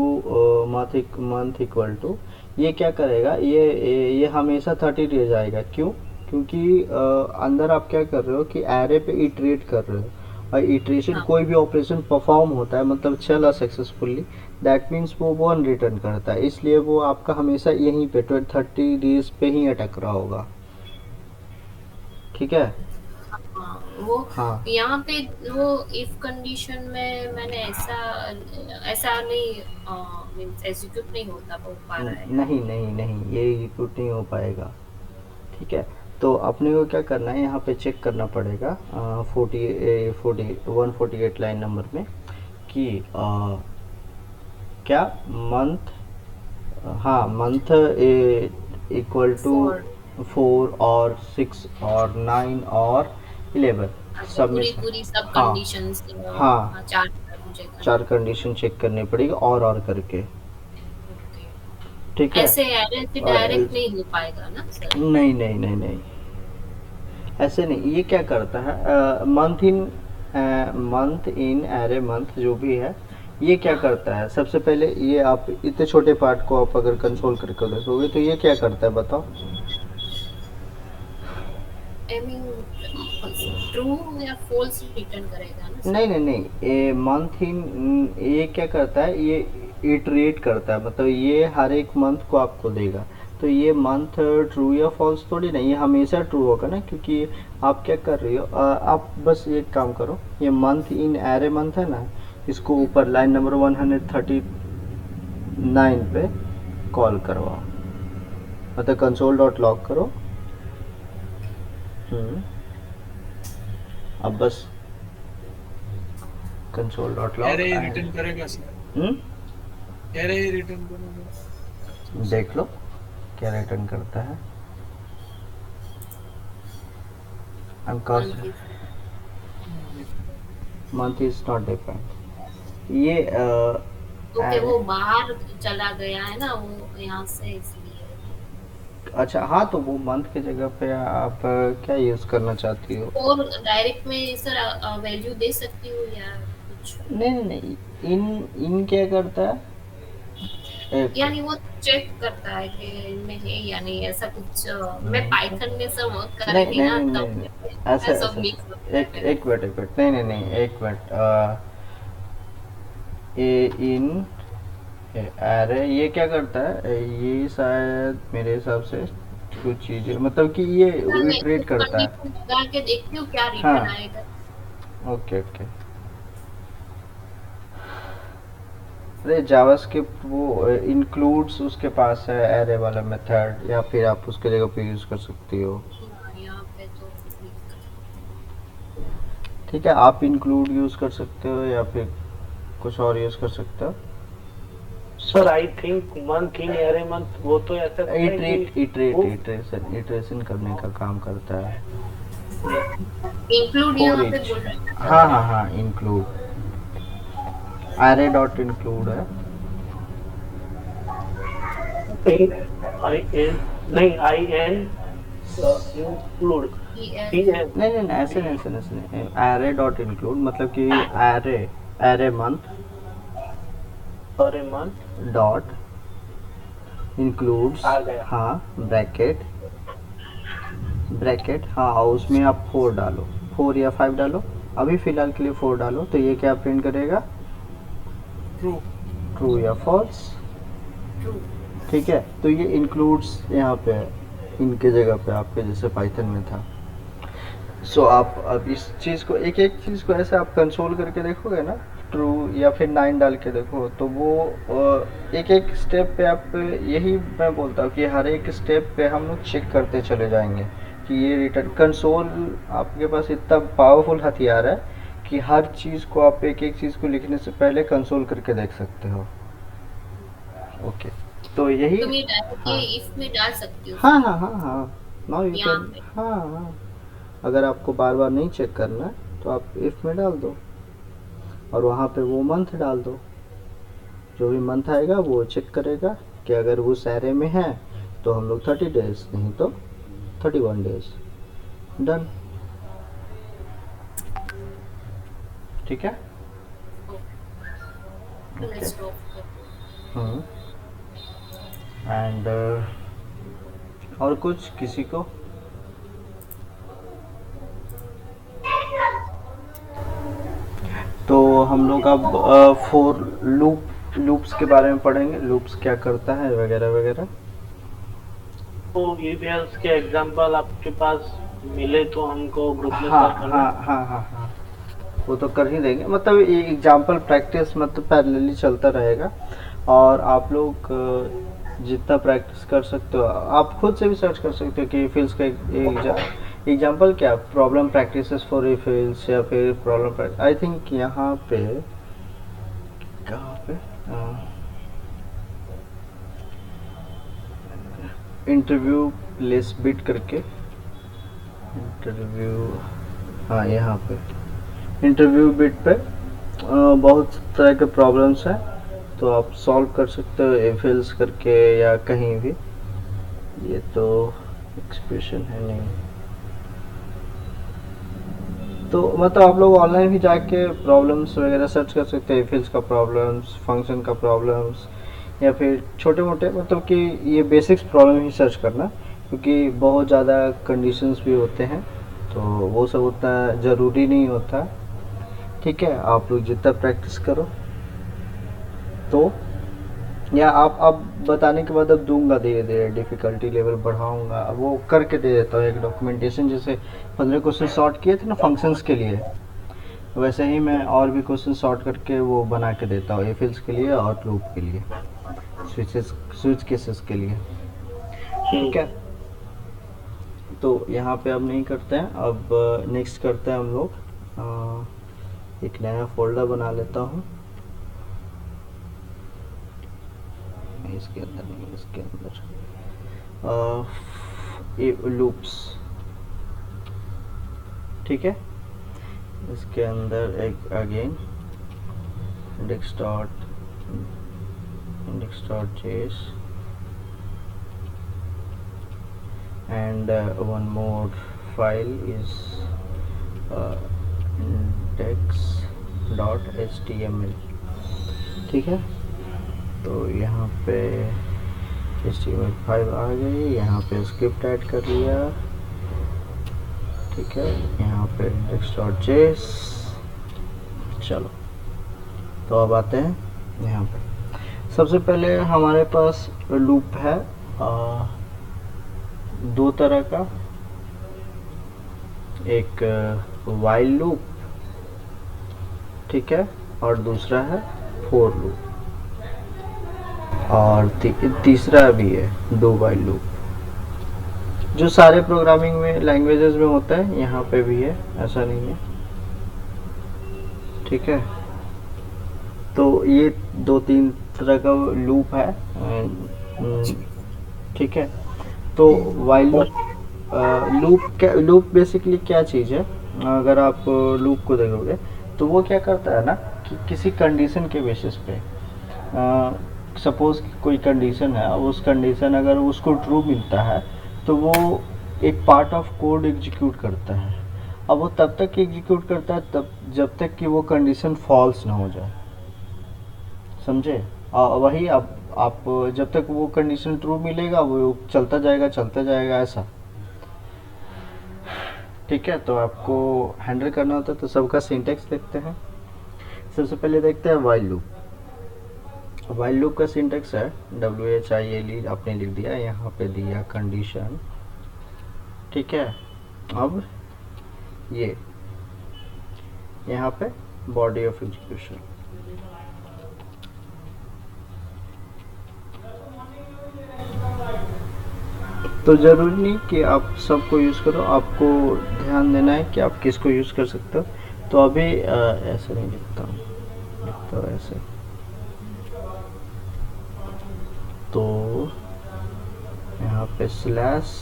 month equal to, ये क्या करेगा, ये हमेशा 30 डेज आएगा। क्यों? क्योंकि अंदर आप क्या कर रहे हो कि एरे पे इटरेट कर रहे हो, और इटरेशन हाँ। कोई भी ऑपरेशन परफॉर्म होता है मतलब चला सक्सेसफुली, दैट मीन्स वो 1 रिटर्न करता है, इसलिए वो आपका हमेशा यहीं पे 30 डेज पे ही अटक रहा होगा, ठीक है। हाँ, वो हाँ यहाँ पे वो इफ कंडीशन में मैंने ऐसा नहीं मींस एग्जीक्यूट नहीं हो पा रहा है। नहीं ये एग्जीक्यूट नहीं हो पाएगा, ठीक है। तो अपने को क्या करना है, यहाँ पे चेक करना पड़ेगा 148 लाइन नंबर में कि क्या मंथ, हाँ मंथ इक्वल टू 4 और 6 और 9 और 11 सब में से, पूरी सब हाँ कंडीशंस हाँ मुझे 4 कंडीशन चेक करनी पड़ेगी और करके, ओके। ठीक है। ऐसे एरे से डायरेक्ट नहीं हो पाएगा ना सर? नहीं ऐसे नहीं। ये क्या करता है, मंथ इन एरे मंथ जो भी है, ये क्या करता है, सबसे पहले ये आप इतने छोटे पार्ट को आप अगर कंट्रोल करके देखोगे तो ये क्या करता है बताओ। आई मीन ट्रू या फॉल्स रिटर्न करेगा ना? नहीं ये मंथ इन, ये क्या करता है, ये इटरेट करता है, मतलब ये हर एक मंथ को आपको देगा। तो ये मंथ ट्रू या फॉल्स थोड़ी नहीं, ये हमेशा ट्रू होगा ना, क्योंकि आप क्या कर रही हो, आप बस एक काम करो, ये मंथ इन एरे मंथ है ना, इसको ऊपर लाइन नंबर 139 पे कॉल करवाओ, मतलब कंसोल डॉट लॉग करो। अब बस console dot log array return करेगा सर, एरे रिटर्न करेगा, देख लो क्या रिटर्न करता है। मंथ इज नॉट डिफरेंट, ये ओके वो बाहर चला गया है ना वो यहाँ से, इसलिए। अच्छा हाँ, तो वो मंथ की जगह पे आप क्या यूज करना चाहती हो? और डायरेक्ट में सर वैल्यू दे सकती हूँ या कुछ? नहीं इन क्या करता है, यानी वो चेक करता है कि इनमें है या नहीं, ऐसा कुछ। मैं पाइथन में सब वर्क कर रही थी ना, तब ऐसा सब मिक्स। एक मिनट नहीं एक मिनट, इन एरे ये क्या करता है, ये शायद मेरे हिसाब से कुछ चीजें मतलब कि ये मैं इटरेट करता है। कंडीशन लगा के देखती हूँ क्या हाँ रिटर्न आएगा। Okay okay. अरे जावास्क्रिप्ट वो इंक्लूड्स उसके पास है एरे वाला मेथड, या फिर आप उसके जगह पे यूज कर सकती हो। हाँ, यहाँ पे तो ठीक है, आप इंक्लूड यूज कर सकते हो या फिर कुछ और यूज कर सकते हो। Sir I think month in array month, वो तो ऐसा होता है इटरेट कि इटरेट वो इटरेशन इटरेशन करने का काम करता है। इंक्लूड फॉर यहाँ पे ईच। बोल रहे हैं। हाँ हाँ हाँ, इंक्लूड एरे डॉट इंक्लूड है। आई एन, नहीं I N include, T N, नहीं नहीं नहीं, ऐसे नहीं, एरे डॉट इंक्लूड मतलब कि एरे एरे मंथ अरे मंथ डॉट इंक्लूड्स। आ गया। हाँ ब्रैकेट ब्रैकेट, हाँ और उसमें आप 4 डालो, 4 या 5 डालो, अभी फिलहाल के लिए 4 डालो, तो ये क्या प्रिंट करेगा, ट्रू। ट्रू या फॉल्स। ट्रू। ठीक है, तो ये इंक्लूड्स यहाँ पे है, इनके जगह पे आपके जैसे पाइथन में था। सो आप अब इस चीज़ को एक एक चीज़ को ऐसे आप कंसोल करके देखोगे ना, ट्रू या फिर 9 डाल के देखो, तो वो एक एक स्टेप पे आप, यही मैं बोलता हूँ कि हर एक स्टेप पे हम लोग चेक करते चले जाएंगे कि ये रिटर्न कंसोल आपके पास इतना पावरफुल हथियार है कि हर चीज़ को आप एक एक चीज़ को लिखने से पहले कंसोल करके देख सकते हो। ओके, तो यही। तुम ये डायरेक्ट हाँ ये इफ में डाल सकती हो हाँ हाँ हाँ हाँ, नाउ यू यहाँ कैन। पे। हाँ हाँ, अगर आपको बार बार नहीं चेक करना है तो आप इफ़ में डाल दो और वहाँ पे वो मंथ डाल दो, जो भी मंथ आएगा वो चेक करेगा कि अगर वो एरे में है तो हम लोग 30 डेज, नहीं तो 31 डेज, डन। ठीक है। Let's stop. एंड और कुछ किसी को। तो हम लोग अब फोर लूप्स के बारे में पढ़ेंगे, लूप्स क्या करता है वगैरह वगैरह। तो ईवीएल्स के एग्जांपल आपके पास मिले तो हमको ग्रुप में हाँ शेयर करना। हाँ हाँ हाँ हाँ, वो तो कर ही देंगे, मतलब ये एग्जाम्पल प्रैक्टिस मतलब पैरेलली चलता रहेगा, और आप लोग जितना प्रैक्टिस कर सकते हो आप खुद से भी सर्च कर सकते हो कि फिल्स का एग्जाम्पल क्या, प्रॉब्लम प्रैक्टिसेस फॉर ए फिल्स, या फिर प्रॉब्लम आई थिंक यहाँ पे कहाँ पे इंटरव्यू लेस बिट करके, इंटरव्यू, हाँ यहाँ पे इंटरव्यू बिट पे बहुत तरह के प्रॉब्लम्स हैं, तो आप सॉल्व कर सकते हो एफिल्स करके या कहीं भी। ये तो एक्सप्रेशन है नहीं, तो मतलब आप लोग ऑनलाइन भी जाके प्रॉब्लम्स वगैरह सर्च कर सकते हैं, एफिल्स का प्रॉब्लम्स, फंक्शन का प्रॉब्लम्स, या फिर छोटे मोटे मतलब कि ये बेसिक्स प्रॉब्लम ही सर्च करना, क्योंकि बहुत ज़्यादा कंडीशंस भी होते हैं तो वो सब उतना ज़रूरी नहीं होता। ठीक है, आप लोग जितना प्रैक्टिस करो, तो या आप बताने के बाद अब दूंगा धीरे धीरे, डिफ़िकल्टी लेवल बढ़ाऊंगा, वो करके दे देता हूँ एक डॉक्यूमेंटेशन, जैसे 15 क्वेश्चन सॉर्ट किए थे ना फंक्शंस के लिए, वैसे ही मैं और भी क्वेश्चन सॉर्ट करके वो बना के देता हूँ एफिल्स के लिए और लूप के लिए, स्विच केसेस के लिए। ठीक है, तो यहाँ पे अब नहीं करते हैं, अब नेक्स्ट करते हैं हम लोग, एक नया फोल्डर बना लेता हूँ, इसके अंदर नहीं, इसके अंदर लूप्स। ठीक है, इसके अंदर एक again index.js and one more file is index.html। ठीक है, तो यहाँ पे HTML5 आ गई, यहाँ पे स्क्रिप्ट ऐड कर लिया। ठीक है, यहाँ पे index.js। चलो, तो अब आते हैं यहाँ पे। सबसे पहले हमारे पास लूप है, दो तरह का, एक while लूप, ठीक है, और दूसरा है for लूप, और तीसरा भी है do while लूप, जो सारे प्रोग्रामिंग में लैंग्वेजेस में होता है, यहाँ पे भी है, ऐसा नहीं है, ठीक है। तो ये दो तीन तरह का लूप है, ठीक है। तो while लूप बेसिकली क्या चीज़ है, अगर आप लूप को देखोगे तो वो क्या करता है ना कि किसी कंडीशन के बेसिस पे, सपोज कोई कंडीशन है, उस कंडीशन अगर उसको ट्रू मिलता है तो वो एक पार्ट ऑफ कोड एग्जीक्यूट करता है। अब वो तब तक एग्जीक्यूट करता है तब जब तक कि वो कंडीशन फॉल्स ना हो जाए, समझे। वही आप जब तक वो कंडीशन ट्रू मिलेगा वो चलता जाएगा ऐसा, ठीक है। तो आपको हैंडल करना होता है तो सबका सिंटेक्स देखते हैं। सबसे पहले देखते हैं while लूप। while लूप का सिंटेक्स है WHILE, आपने लिख दिया, यहाँ पे दिया कंडीशन, ठीक है। अब ये यहाँ पे बॉडी ऑफ एग्जीक्यूशन, तो ज़रूरी नहीं कि आप सबको यूज़ करो, आपको ध्यान देना है कि आप किसको यूज़ कर सकते हो। तो अभी ऐसे नहीं लिखता हूँ, लिखता हूँ ऐसे। तो यहाँ पे स्लैश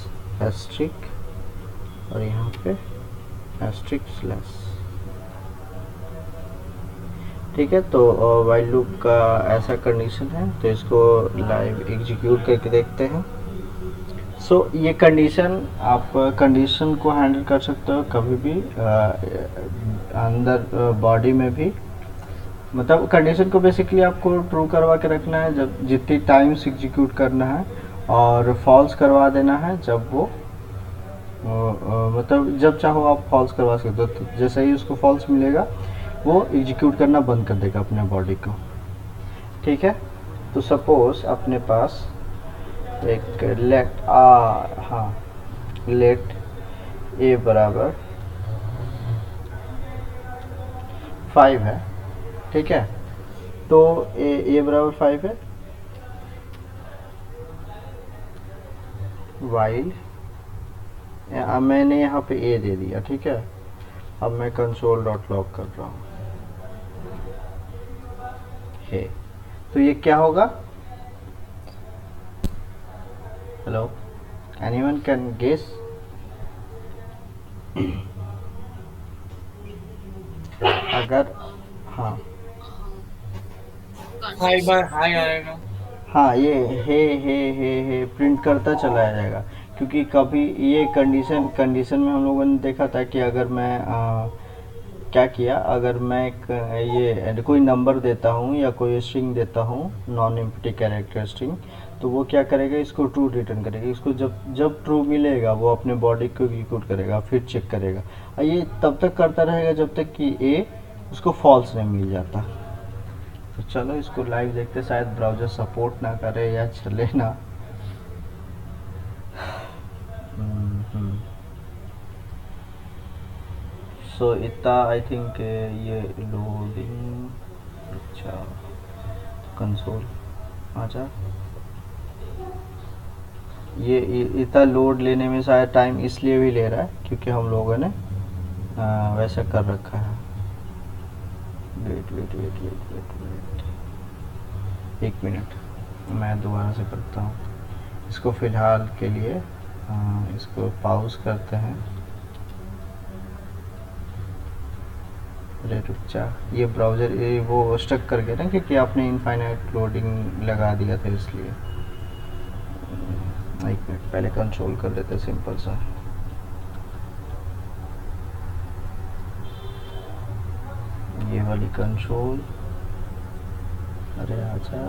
एस्ट्रिक और यहाँ पे एस्ट्रिक स्लैश, ठीक है। तो while लूप का ऐसा कंडीशन है, तो इसको लाइव एग्जीक्यूट करके देखते हैं। सो ये कंडीशन, आप कंडीशन को हैंडल कर सकते हो कभी भी, अंदर बॉडी में भी, मतलब कंडीशन को बेसिकली आपको ट्रू करवा के रखना है जब जितनी टाइम्स एग्जीक्यूट करना है, और फॉल्स करवा देना है जब वो मतलब जब चाहो आप फॉल्स करवा सकते हो। तो जैसे ही उसको फॉल्स मिलेगा वो एग्जीक्यूट करना बंद कर देगा अपने बॉडी को, ठीक है। तो सपोज अपने पास एक लेट ए बराबर 5 है, ठीक है। तो ए बराबर 5 है, while मैंने यहाँ पे ए दे दिया, ठीक है। अब मैं कंसोल डॉट लॉग कर रहा हूँ, तो ये क्या होगा? Hello, anyone can guess? अगर हाँ हाई बार हाई आएगा। हाँ, ये हे प्रिंट करता चला जाएगा, क्योंकि कभी ये कंडीशन में हम लोगों ने देखा था कि अगर मैं क्या किया, अगर मैं ये कोई नंबर देता हूँ या कोई स्ट्रिंग देता हूँ, नॉन एम्प्टी कैरेक्टर स्ट्रिंग, तो वो क्या करेगा, इसको ट्रू रिटर्न करेगा। इसको जब ट्रू मिलेगा वो अपने बॉडी को एग्जीक्यूट करेगा, फिर चेक करेगा, और ये तब तक करता रहेगा जब तक कि ए उसको फॉल्स नहीं मिल जाता। तो चलो इसको लाइव देखते, शायद ब्राउज़र सपोर्ट ना करे या चले ना। सो इतना आई थिंक ये लोडिंग, अच्छा कंसोल आजा, ये इतना लोड लेने में शायद टाइम इसलिए भी ले रहा है क्योंकि हम लोगों ने वैसा कर रखा है। वेट 1 मिनट, मैं दोबारा से करता हूँ इसको। फ़िलहाल के लिए इसको पॉज करते हैं। अरे रुक जा, ये ब्राउज़र ये वो स्टक कर गया ना, क्योंकि आपने इनफाइनाइट लोडिंग लगा दिया था इसलिए। 1 मिनट, पहले कंट्रोल कर लेते सिंपल सा। ये वाली कंट्रोल, अरे आजा,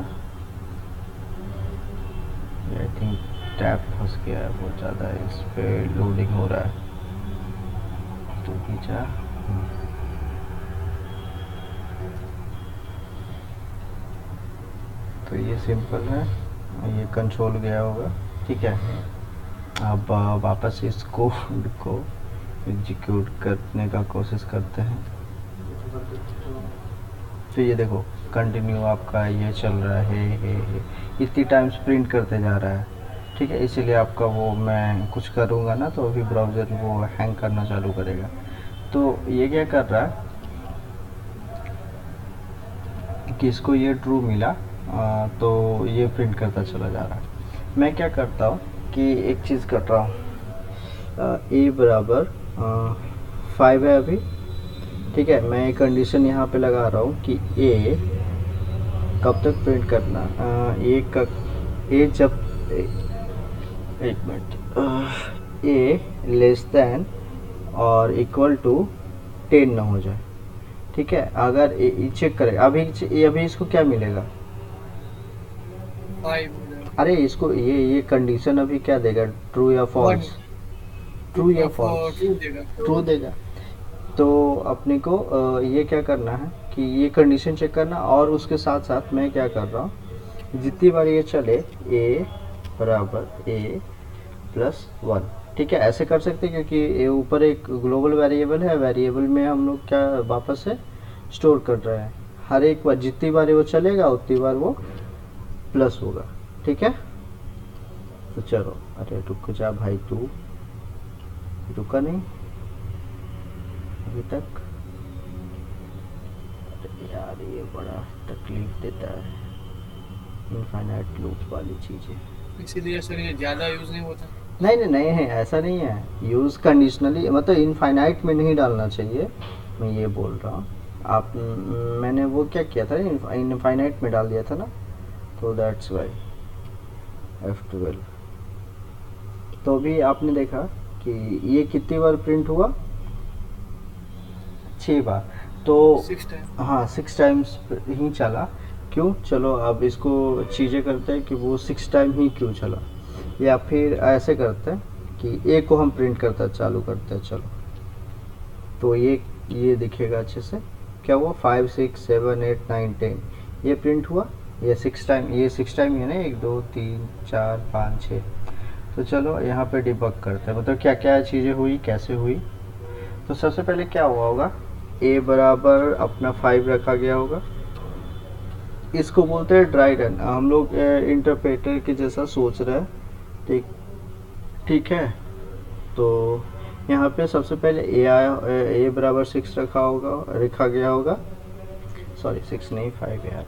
आई थिंक टैब फंस गया है बहुत ज़्यादा, इस पे लोडिंग हो रहा है। तो खींचा, तो ये सिंपल है, ये कंट्रोल गया होगा, ठीक है। अब वापस इस कोड को एग्जीक्यूट करने का कोशिश करते हैं। तो ये देखो कंटिन्यू आपका ये चल रहा है इतनी टाइम्स प्रिंट करते जा रहा है, ठीक है। इसीलिए आपका वो मैं कुछ करूँगा ना तो अभी ब्राउज़र वो हैंग करना चालू करेगा। तो ये क्या कर रहा है कि इसको ये ट्रू मिला तो ये प्रिंट करता चला जा रहा है। मैं क्या करता हूँ कि एक चीज़ कर रहा हूँ, ए बराबर 5 है अभी, ठीक है। मैं एक कंडीशन यहाँ पे लगा रहा हूँ कि ए कब तक प्रिंट करना, ए जब एक मिनट ए लेस देन और इक्वल टू 10 ना हो जाए, ठीक है। अगर चेक करें अभी इसको क्या मिलेगा, 5 अरे इसको ये कंडीशन अभी क्या देगा, ट्रू या फॉल्स, ट्रू या फॉल्स, ट्रू देगा। तो अपने को ये क्या करना है कि ये कंडीशन चेक करना, और उसके साथ साथ मैं क्या कर रहा हूँ जितनी बार ये चले ए बराबर ए प्लस 1, ठीक है। ऐसे कर सकते हैं क्योंकि ये ऊपर एक ग्लोबल वेरिएबल है, वेरिएबल में हम लोग क्या वापस से स्टोर कर रहे हैं। हर एक बार जितनी बार वो चलेगा उतनी बार वो प्लस होगा, ठीक है। तो चलो, अरे रुक जा भाई, तू रुका नहीं अभी तक। अरे यार ये बड़ा तकलीफ देता है इनफाइनाइट लूप वाली चीज़ें। इसीलिए सर ये ज़्यादा यूज़ नहीं होता। नहीं है, ऐसा नहीं है। यूज़ कंडीशनली मतलब इनफाइनाइट में नहीं डालना चाहिए, मैं ये बोल रहा हूँ। आप मैंने वो क्या किया था, इनफाइनाइट में डाल दिया था ना, तो दैट्स वाई F12। तो अभी आपने देखा कि ये कितनी बार प्रिंट हुआ, 6 बार। तो 6 टाइम, हाँ 6 टाइम्स ही चला। क्यों, चलो अब इसको चीज़ें करते हैं कि वो 6 टाइम ही क्यों चला, या फिर ऐसे करते हैं कि ए को हम प्रिंट करता चालू करते हैं। चलो तो ये दिखेगा अच्छे से, क्या हुआ 5 6 7 8 9 10 ये प्रिंट हुआ, ये 6 टाइम, ये 6 टाइम है ना, 1 2 3 4 5 6। तो चलो यहाँ पे डिबग करते हैं, मतलब क्या क्या चीज़ें हुई, कैसे हुई। तो सबसे पहले क्या हुआ होगा, ए बराबर अपना 5 रखा गया होगा। इसको बोलते हैं ड्राई रन, हम लोग इंटरप्रेटर के जैसा सोच रहे हैं, ठीक है। तो यहाँ पे सबसे पहले ए आया, ए बराबर 6 रखा गया होगा, सॉरी 6 नहीं 5 यार।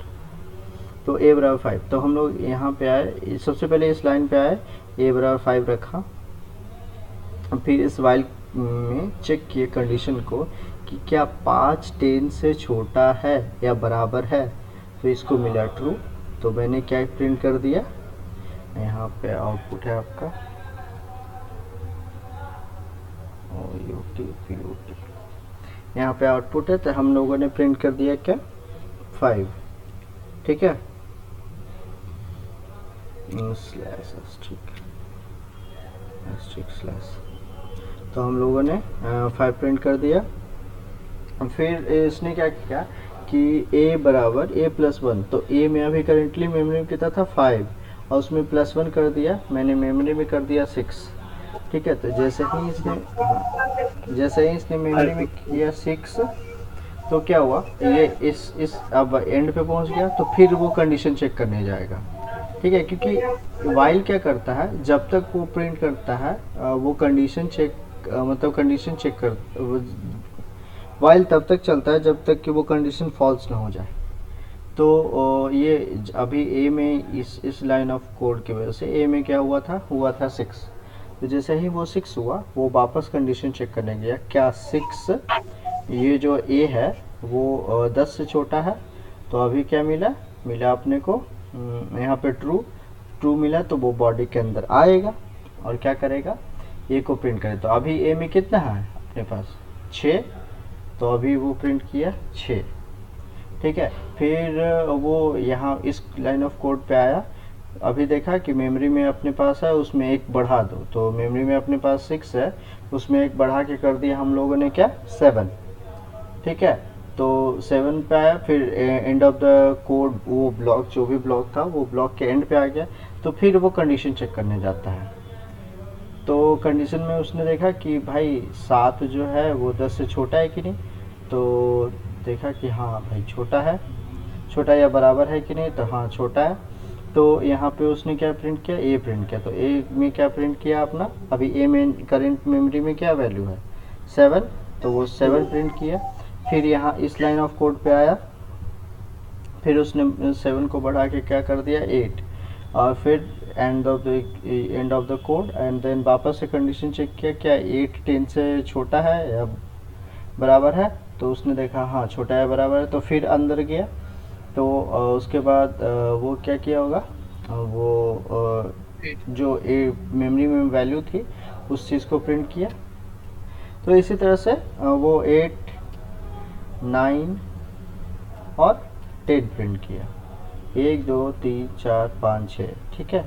तो ए बराबर 5, तो हम लोग यहाँ पे आए, सबसे पहले इस लाइन पे आए, ए बराबर 5 रखा। फिर इस वाइल में चेक किए कंडीशन को कि क्या 5 10 से छोटा है या बराबर है, तो इसको मिला ट्रू। तो मैंने क्या प्रिंट कर दिया, यहाँ पे आउटपुट है आपका यहाँ पे आउटपुट है। तो हम लोगों ने प्रिंट कर दिया क्या 5, ठीक है। स्लैश, तो हम लोगों ने 5 प्रिंट कर दिया। फिर इसने क्या किया कि a बराबर a प्लस 1, तो a में अभी करेंटली मेमोरी में कितना था 5, और उसमें प्लस 1 कर दिया, मैंने मेमोरी में कर दिया 6, ठीक है। तो जैसे ही इसने मेमोरी में किया 6, तो क्या हुआ, ये इस अब एंड पे पहुंच गया। तो फिर वो कंडीशन चेक करने जाएगा, ठीक है, क्योंकि वाइल क्या करता है, जब तक वो प्रिंट करता है वो कंडीशन चेक, मतलब कंडीशन चेक कर, वाइल तब तक चलता है जब तक कि वो कंडीशन फॉल्स ना हो जाए। तो ये अभी ए में इस लाइन ऑफ कोड की वजह से ए में क्या हुआ था 6। तो जैसे ही वो 6 हुआ, वो वापस कंडीशन चेक करने गया, क्या 6 ये जो ए है वो 10 से छोटा है। तो अभी क्या मिला अपने को, यहाँ पे ट्रू मिला, तो वो बॉडी के अंदर आएगा और क्या करेगा, ए को प्रिंट करे। तो अभी ए में कितना है अपने पास 6, तो अभी वो प्रिंट किया 6, ठीक है। फिर वो यहाँ इस लाइन ऑफ कोड पे आया, अभी देखा कि मेमोरी में अपने पास है, उसमें एक बढ़ा दो। तो मेमोरी में अपने पास 6 है, उसमें एक बढ़ा के कर दिया हम लोगों ने क्या 7, ठीक है। तो 7 पे आया, फिर एंड ऑफ द कोड, वो ब्लॉक जो भी ब्लॉक था वो ब्लॉक के एंड पे आ गया। तो फिर वो कंडीशन चेक करने जाता है, तो कंडीशन में उसने देखा कि भाई 7 जो है वो 10 से छोटा है कि नहीं, तो देखा कि हाँ भाई छोटा है, छोटा या बराबर है कि नहीं, तो हाँ छोटा है। तो यहाँ पे उसने क्या प्रिंट किया, ए प्रिंट किया। तो ए में क्या प्रिंट किया अपना, अभी ए में करंट मेमोरी में क्या वैल्यू है 7, तो वो 7 प्रिंट किया। फिर यहाँ इस लाइन ऑफ कोड पे आया, फिर उसने 7 को बढ़ा के क्या कर दिया 8, और फिर end of the code, and then वापस से कंडीशन चेक किया क्या 8 10 से छोटा है या बराबर है, तो उसने देखा हाँ छोटा है बराबर है। तो फिर अंदर गया, तो उसके बाद वो क्या किया होगा, वो जो ए मेमोरी में वैल्यू थी उस चीज़ को प्रिंट किया। तो इसी तरह से वो 8 9 और 10 प्रिंट किया, 1 2 3 4 5 6, ठीक है,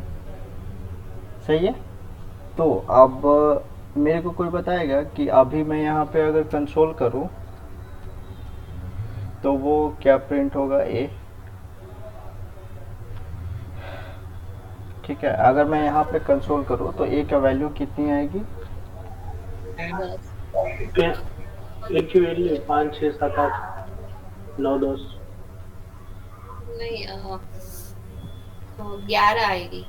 सही है। तो अब मेरे को कोई बताएगा कि अभी मैं यहाँ पे अगर कंसोल करूँ तो वो क्या प्रिंट होगा, ए, ठीक है। अगर मैं यहाँ पे कंसोल करूँ तो ए का वैल्यू कितनी आएगी, एक की वैल्यू 5 6 7 8 9 10। नहीं 11 आएगी।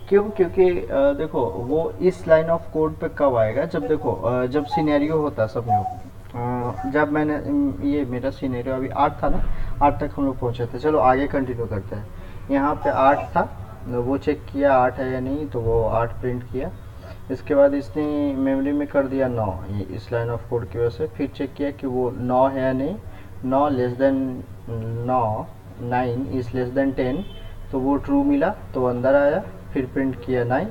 क्यों, क्योंकि देखो वो इस लाइन ऑफ कोड पे कब आएगा, जब देखो जब सिनेरियो होता समझो, जब मैंने ये मेरा सिनेरियो अभी 8 था ना, 8 तक हम लोग पहुँचे थे। चलो आगे कंटिन्यू करते हैं। यहाँ पे 8 था, वो चेक किया 8 है या नहीं, तो वो 8 प्रिंट किया। इसके बाद इसने मेमोरी में कर दिया 9, ये इस लाइन ऑफ कोड की वजह से। फिर चेक किया कि वो 9 है या नहीं, 9 less than 9 9 is less than 10, तो वो ट्रू मिला, तो अंदर आया। फिर प्रिंट किया 9,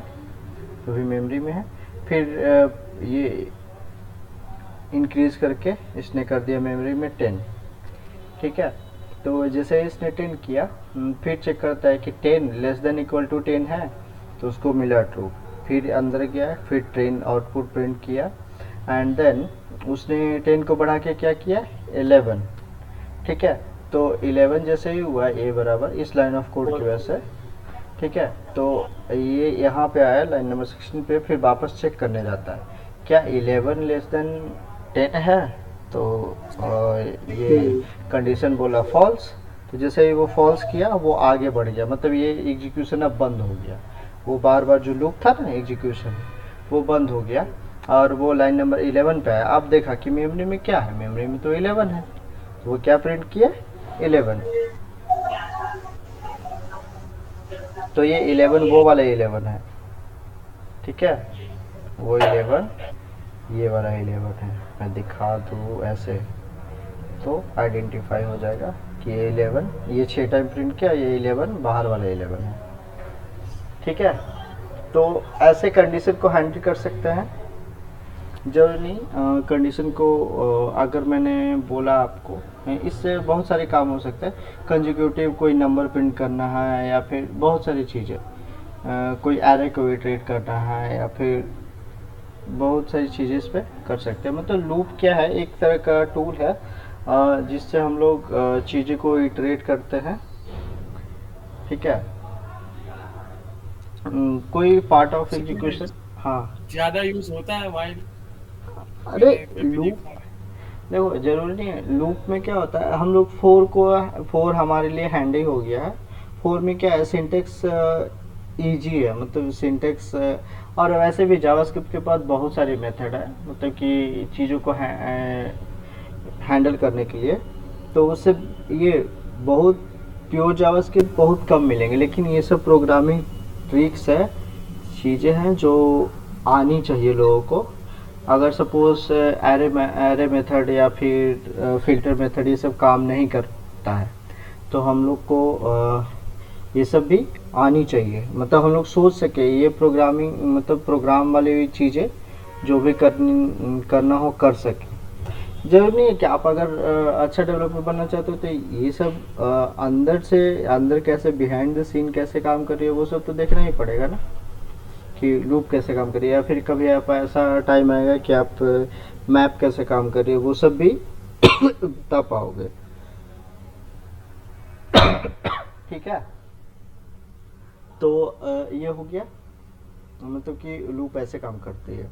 तो भी मेमोरी में है। फिर ये इंक्रीज करके इसने कर दिया मेमोरी में 10, ठीक है। तो जैसे इसने 10 किया, फिर चेक करता है कि 10 लेस देन इक्वल टू 10 है, तो उसको मिला ट्रू। फिर अंदर गया, फिर 10 आउटपुट प्रिंट किया, एंड देन उसने 10 को बढ़ा के क्या किया 11, ठीक है। तो 11 जैसे ही हुआ ए बराबर इस लाइन ऑफ कोड की वजह से, ठीक है। तो ये यहाँ पे आया लाइन नंबर 16 पे, फिर वापस चेक करने जाता है क्या 11 लेस देन 10 है, तो ये कंडीशन बोला फॉल्स। तो जैसे ही वो फॉल्स किया वो आगे बढ़ गया, मतलब ये एग्जीक्यूशन अब बंद हो गया। वो बार बार जो लूप था ना एग्जीक्यूशन, वो बंद हो गया, और वो लाइन नंबर 11 पे आया। अब देखा कि मेमोरी में क्या है, मेमोरी में तो 11 है, तो वो क्या प्रिंट किया 11। तो ये 11 वो वाला 11 है, ठीक है, वो 11 ये वाला 11 है। मैं दिखा दूँ ऐसे तो आइडेंटिफाई हो जाएगा कि ये 11, ये 6 टाइम प्रिंट किया, ये 11 बाहर वाला 11 है, ठीक है। तो ऐसे कंडीशन को हैंडल कर सकते हैं। जरूरी नहीं कंडीशन को अगर मैंने बोला आपको, इससे बहुत सारे काम हो सकते हैं। कंजिक्यूटिव कोई नंबर प्रिंट करना है, या फिर बहुत सारी चीज़ें, कोई एरे को इटरेट करना है, या फिर बहुत सारी चीज़ें इस पर कर सकते हैं। मतलब लूप क्या है, एक तरह का टूल है जिससे हम लोग चीज़ें को इटरेट करते हैं, ठीक है। कोई पार्ट ऑफ एग्जीक्यूशन, हाँ ज्यादा यूज होता है वाइल। अरे लूप देखो जरूरी नहीं है। लूप में क्या होता है, हम लोग 4 हमारे लिए हैंडी हो गया है। 4 में क्या है, सिंटेक्स इजी है, मतलब सिंटेक्स, और वैसे भी जावास्क्रिप्ट के पास बहुत सारे मेथड है, मतलब कि चीज़ों को हैंडल करने के लिए। तो उससे ये बहुत प्योर जावास्क्रिप्ट बहुत कम मिलेंगे, लेकिन ये सब प्रोग्रामिंग ट्रिक्स है, चीज़ें हैं जो आनी चाहिए लोगों को। अगर सपोज एरे मेथड या फिर फिल्टर मेथड ये सब काम नहीं करता है, तो हम लोग को ये सब भी आनी चाहिए। मतलब हम लोग सोच सके ये प्रोग्रामिंग, मतलब प्रोग्राम वाली चीज़ें जो भी करना हो कर सके। जरूरी नहीं है कि आप अगर अच्छा डेवलपर बनना चाहते हो तो ये सब अंदर कैसे बिहाइंड द सीन कैसे काम कर रही है वो सब तो देखना ही पड़ेगा ना, कि लूप कैसे काम कर रही है, या फिर कभी आप ऐसा टाइम आएगा कि आप मैप कैसे काम कर रही है, वो सब भी बता पाओगे, ठीक है। तो ये हो गया। मतलब कि लूप ऐसे काम करती है।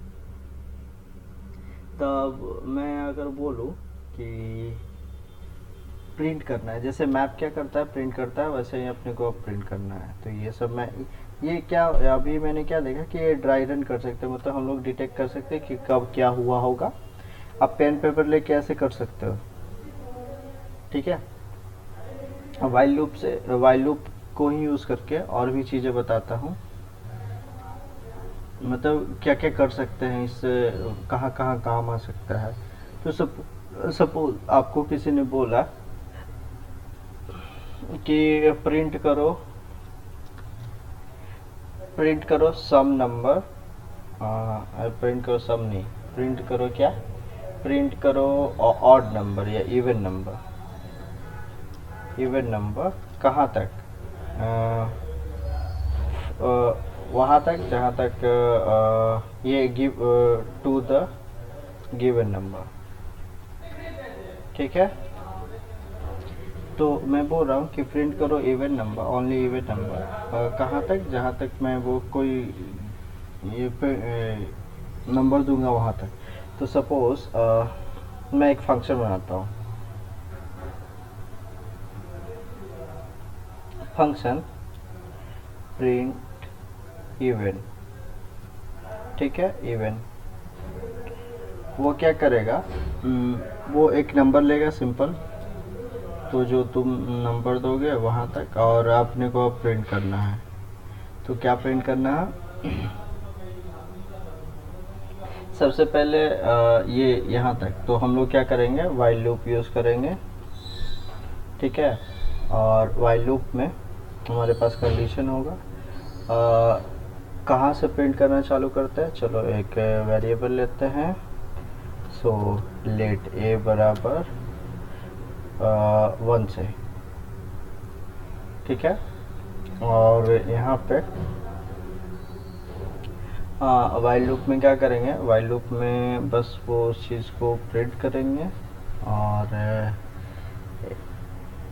तब मैं अगर बोलूँ कि प्रिंट करना है, जैसे मैप क्या करता है, प्रिंट करता है, वैसे ही अपने को प्रिंट करना है। तो ये सब मैं, ये क्या अभी मैंने क्या देखा कि ये ड्राई रन कर सकते हैं, मतलब हम लोग डिटेक्ट कर सकते हैं कि कब क्या हुआ होगा। आप पेन पेपर लेके ऐसे कर सकते हो, ठीक है। वाइल लूप को ही यूज़ करके और भी चीज़ें बताता हूँ, मतलब क्या क्या कर सकते हैं, इससे कहाँ कहाँ काम आ सकता है। तो सपोज आपको किसी ने बोला कि प्रिंट करो सम नंबर, प्रिंट करो सम नहीं, प्रिंट करो क्या, प्रिंट करो ऑड नंबर या इवन नंबर कहाँ तक, वहाँ तक जहाँ तक ये give to the given number, ठीक है। तो मैं बोल रहा हूँ कि प्रिंट करो even number, only even number, कहाँ तक, जहाँ तक मैं वो कोई ये नंबर दूंगा वहाँ तक। तो सपोज मैं एक फंक्शन बनाता हूँ, फंक्शन प्रिंट इवन, ठीक है, इवन। वो क्या करेगा, वो एक नंबर लेगा सिंपल, तो जो तुम नंबर दोगे वहाँ तक, और आपने को प्रिंट करना है। तो क्या प्रिंट करना है, सबसे पहले ये यहाँ तक। तो हम लोग क्या करेंगे, वाइल लूप यूज़ करेंगे, ठीक है। और वाइल लूप में हमारे पास कंडीशन होगा, कहाँ से प्रिंट करना चालू करते हैं। चलो एक वेरिएबल लेते हैं, सो लेट ए बराबर 1 से, ठीक है। और यहाँ पे वाइल लूप में क्या करेंगे, वाइल लूप में बस वो उस चीज़ को प्रिंट करेंगे, और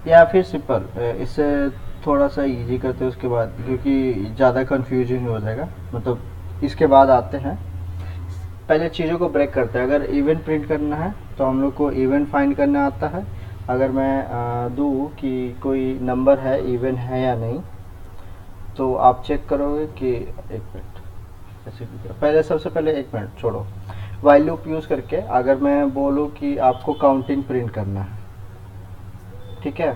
या फिर सिंपल इससे थोड़ा सा इजी करते हैं उसके बाद, क्योंकि ज़्यादा कंफ्यूजिंग हो जाएगा। मतलब इसके बाद आते हैं, पहले चीज़ों को ब्रेक करते हैं। अगर इवेंट प्रिंट करना है तो हम लोग को इवेंट फाइंड करना आता है। अगर मैं दूँ कि कोई नंबर है, इवन है या नहीं, तो आप चेक करोगे कि एक मिनट, ऐसे पहले सबसे पहले एक मिनट छोड़ो, वाइल लूप यूज़ करके अगर मैं बोलूँ कि आपको काउंटिंग प्रिंट करना है, ठीक है।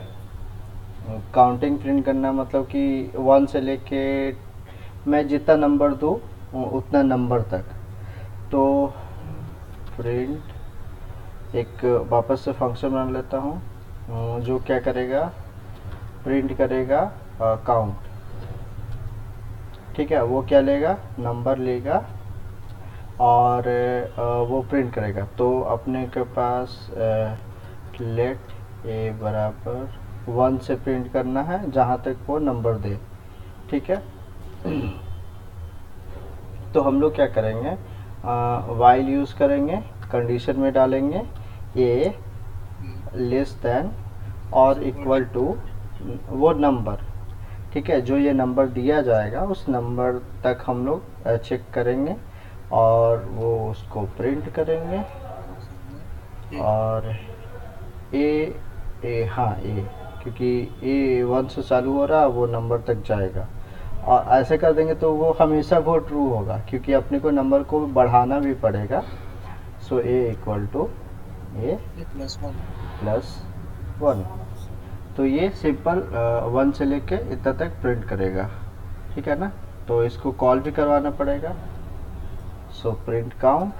काउंटिंग प्रिंट करना मतलब कि 1 से लेके मैं जितना नंबर दूँ उतना नंबर तक। तो प्रिंट एक वापस से फंक्शन बना लेता हूँ, जो क्या करेगा, प्रिंट करेगा काउंट, ठीक है। वो क्या लेगा, नंबर लेगा, और वो प्रिंट करेगा। तो अपने के पास लेट ए बराबर 1 से प्रिंट करना है, जहाँ तक वो नंबर दे, ठीक है। तो हम लोग क्या करेंगे, वाइल यूज़ करेंगे, कंडीशन में डालेंगे ए लेस देन और इक्वल टू वो नंबर, ठीक है। जो ये नंबर दिया जाएगा उस नंबर तक हम लोग चेक करेंगे, और वो उसको प्रिंट करेंगे। और हाँ ए, क्योंकि ए 1 से चालू हो रहा है, वो नंबर तक जाएगा। और ऐसे कर देंगे तो वो हमेशा वो ट्रू होगा, क्योंकि अपने को नंबर को बढ़ाना भी पड़ेगा। सो ए इक्वल टू ए प्लस 1। तो ये सिंपल 1 से लेके इतना तक प्रिंट करेगा, ठीक है ना। तो इसको कॉल भी करवाना पड़ेगा। सो प्रिंट काउंट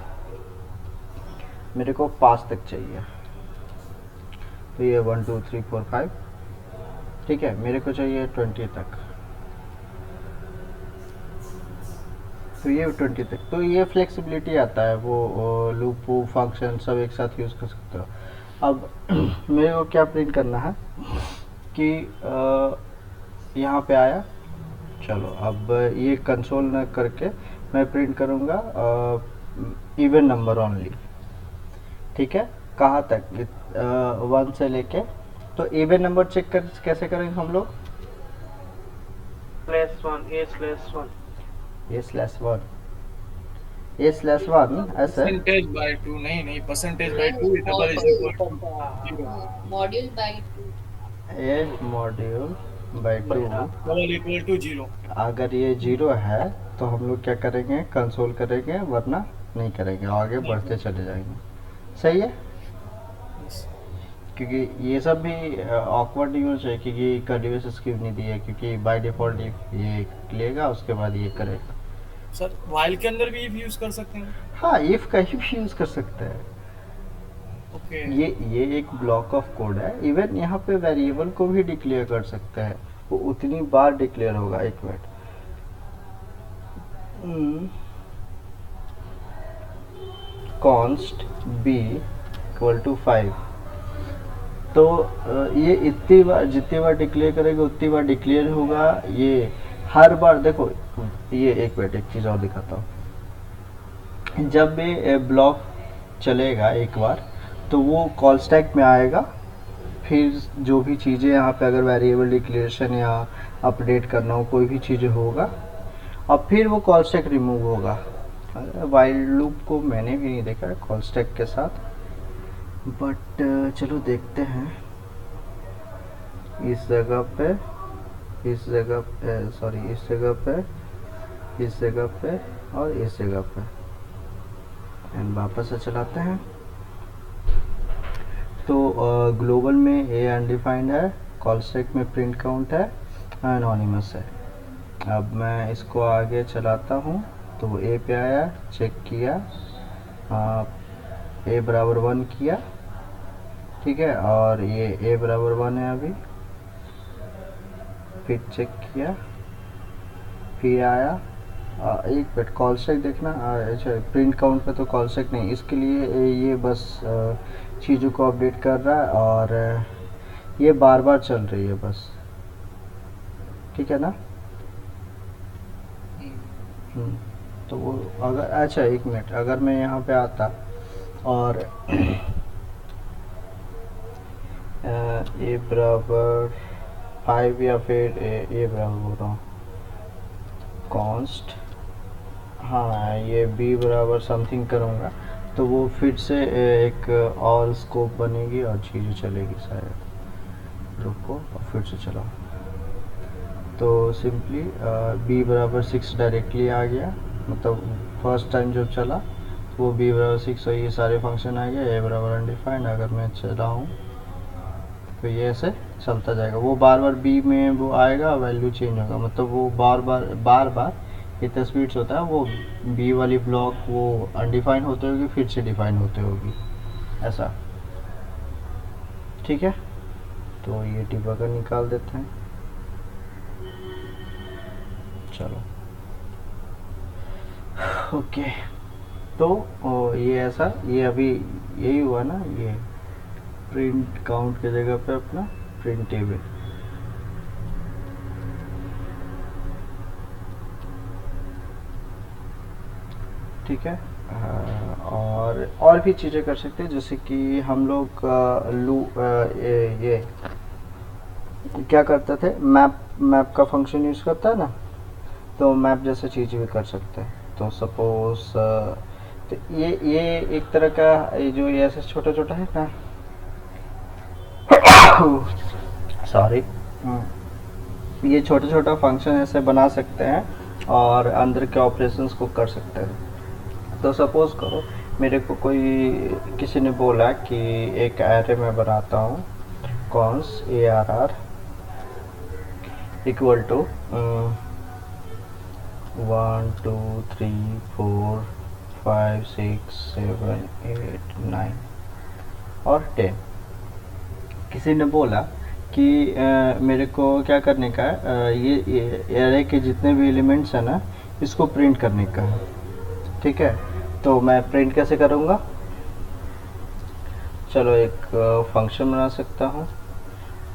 मेरे को 5 तक चाहिए, तो ये 1 2 3 4 5, ठीक है। मेरे को चाहिए 20 तक, तो ये 20 तक। तो ये फ्लेक्सिबिलिटी आता है, वो लूप फंक्शन सब एक साथ यूज़ कर सकते हो। अब मेरे को क्या प्रिंट करना है कि यहाँ पे आया, चलो अब ये कंसोल न करके मैं प्रिंट करूँगा इवन नंबर ओनली, ठीक है। कहाँ तक, 1 से लेके। तो इवन नंबर चेक कैसे करेंगे हम लोग, /1 a/1 a/1 a/1 ऐसे परसेंटेज बाय 2 नहीं percentage by 2 double is equal to 0 module by 2 a module by 2 double equal to 0। अगर ये 0 है तो हम लोग क्या करेंगे, कंसोल करेंगे, वरना नहीं करेंगे, आगे बढ़ते चले जाएंगे। सही है, क्योंकि ये सब भी ऑकवर्ड नहीं होना चाहिए, क्योंकि कर्ली स्कीम नहीं दी है, क्योंकि बाय डिफॉल्ट ये लेगा उसके बाद ये करेगा। सर व्हाइल के अंदर भी इफ यूज कर सकते हैं? हाँ, इफ कहीं भी यूज कर सकते हैं। ओके ये एक ब्लॉक ऑफ कोड है। इवन यहाँ पे वेरिएबल को भी डिक्लेयर कर सकते हैं, वो उतनी बार डिक्लेयर होगा। एक minute, const b equal to 5, तो ये इतनी बार, जितनी बार डिक्लेयर करेगा उतनी बार डिक्लेयर होगा। ये हर बार देखो, ये एक मिनट, एक चीज़ और दिखाता हूँ। जब ये ब्लॉक चलेगा एक बार तो वो कॉल स्टैक में आएगा, फिर जो भी चीज़ें यहाँ पे अगर वेरिएबल डिक्लेरेशन या अपडेट करना हो, कोई भी चीज़ें होगा, और फिर वो कॉल स्टैक रिमूव होगा। वाइल लूप को मैंने भी नहीं देखा है कॉल स्टैक के साथ, बट चलो देखते हैं। इस जगह पे, इस जगह पे, सॉरी इस जगह पे, इस जगह पे और इस जगह पे, एंड वापस से चलाते हैं। तो ग्लोबल में ए अनडिफाइंड है, कॉल स्टैक में प्रिंट काउंट है, एनोनिमस है। अब मैं इसको आगे चलाता हूँ तो ए पे आया, चेक किया, ए बराबर 1 किया, ठीक है, और ये ए बराबर 1 है अभी, फिर चेक किया, फिर आया, एक मिनट, कॉल स्टैक देखना। अच्छा, प्रिंट काउंट पे तो कॉल स्टैक नहीं, इसके लिए ये बस चीज़ों को अपडेट कर रहा है, और ये बार बार चल रही है बस, ठीक है ना। तो वो अगर, अच्छा एक मिनट, अगर मैं यहाँ पे आता और ए बराबर 5 या फिर ए बराबर बोल रहा हूँ कॉन्स्ट, हाँ ये बी बराबर समथिंग करूँगा, तो वो फिर से एक ऑल स्कोप बनेगी और चीज़ें चलेगी शायद। रुको और फिर से चलाओ, तो सिंपली बी बराबर 6 डायरेक्टली आ गया, मतलब फर्स्ट टाइम जब चला वो बी बराबर 6 और ये सारे फंक्शन आ गया। ए बराबर अनडिफाइंड, अगर मैं चलाऊँ तो ये ऐसे चलता जाएगा, वो बार बार बी में वो आएगा, वैल्यू चेंज होगा, मतलब वो बार बार इतना स्पीड होता है, वो बी वाली ब्लॉक वो अनडिफाइंड होते होगी, फिर से डिफाइन होते होगी, ऐसा, ठीक है। तो ये डिबगर निकाल देते हैं, चलो ओके। तो ये ऐसा, ये अभी यही हुआ ना, ये प्रिंट काउंट की जगह पे अपना प्रिंट टेबल, ठीक है। और भी चीज़ें कर सकते हैं, जैसे कि हम लोग ये क्या करते थे, मैप का फंक्शन यूज़ करता है ना, तो मैप जैसे चीज़ भी कर सकते हैं। तो सपोज तो ये एक तरह का, ये जो ये ऐसे छोटा छोटा है ना, सॉरी, ये छोटा छोटा फंक्शन ऐसे बना सकते हैं और अंदर के ऑपरेशंस को कर सकते हैं। तो सपोज करो मेरे को कोई किसी ने बोला कि एक एरे में बनाता हूँ, कॉन्स ARR इक्वल टू 1 2 3 4 5 6 7 8 9 और 10। किसी ने बोला कि मेरे को क्या करने का है, ये एरे के जितने भी एलिमेंट्स हैं ना, इसको प्रिंट करने का है, ठीक है। तो मैं प्रिंट कैसे करूँगा, चलो एक फंक्शन बना सकता हूँ,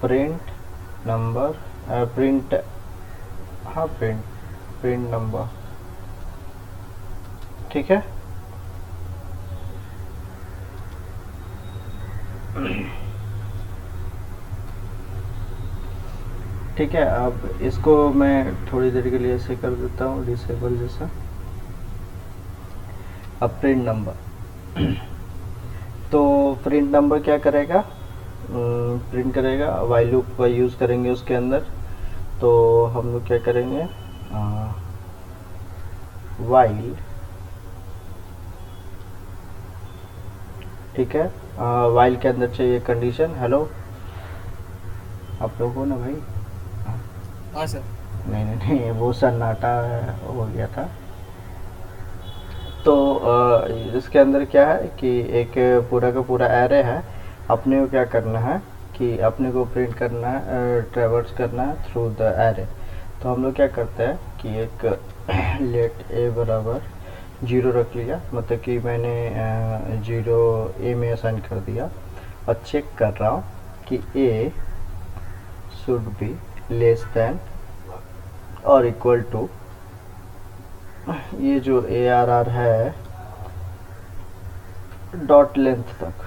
प्रिंट नंबर, प्रिंट, हाँ प्रिंट नंबर, ठीक है। ठीक है, अब इसको मैं थोड़ी देर के लिए ऐसे कर देता हूँ डिसेबल जैसा। अब प्रिंट नंबर तो प्रिंट नंबर क्या करेगा, प्रिंट करेगा, वाइल लूप का यूज़ करेंगे उसके अंदर। तो हम लोग क्या करेंगे, वाइल, ठीक है, वाइल के अंदर चाहिए कंडीशन। हेलो, आप लोग हो ना भाई? हाँ सर। नहीं नहीं नहीं, वो सन्नाटा हो गया था। तो इसके अंदर क्या है कि एक पूरा का पूरा एरे है। अपने को क्या करना है कि अपने को प्रिंट करना है, ट्रेवर्स करना है थ्रू द एरे। तो हम लोग क्या करते हैं कि एक लेट ए बराबर 0 रख लिया, मतलब कि मैंने 0 ए में असाइन कर दिया, और चेक कर रहा हूँ कि ए शुड बी लेस देन और इक्वल टू ये जो ARR है डॉट लेंथ तक।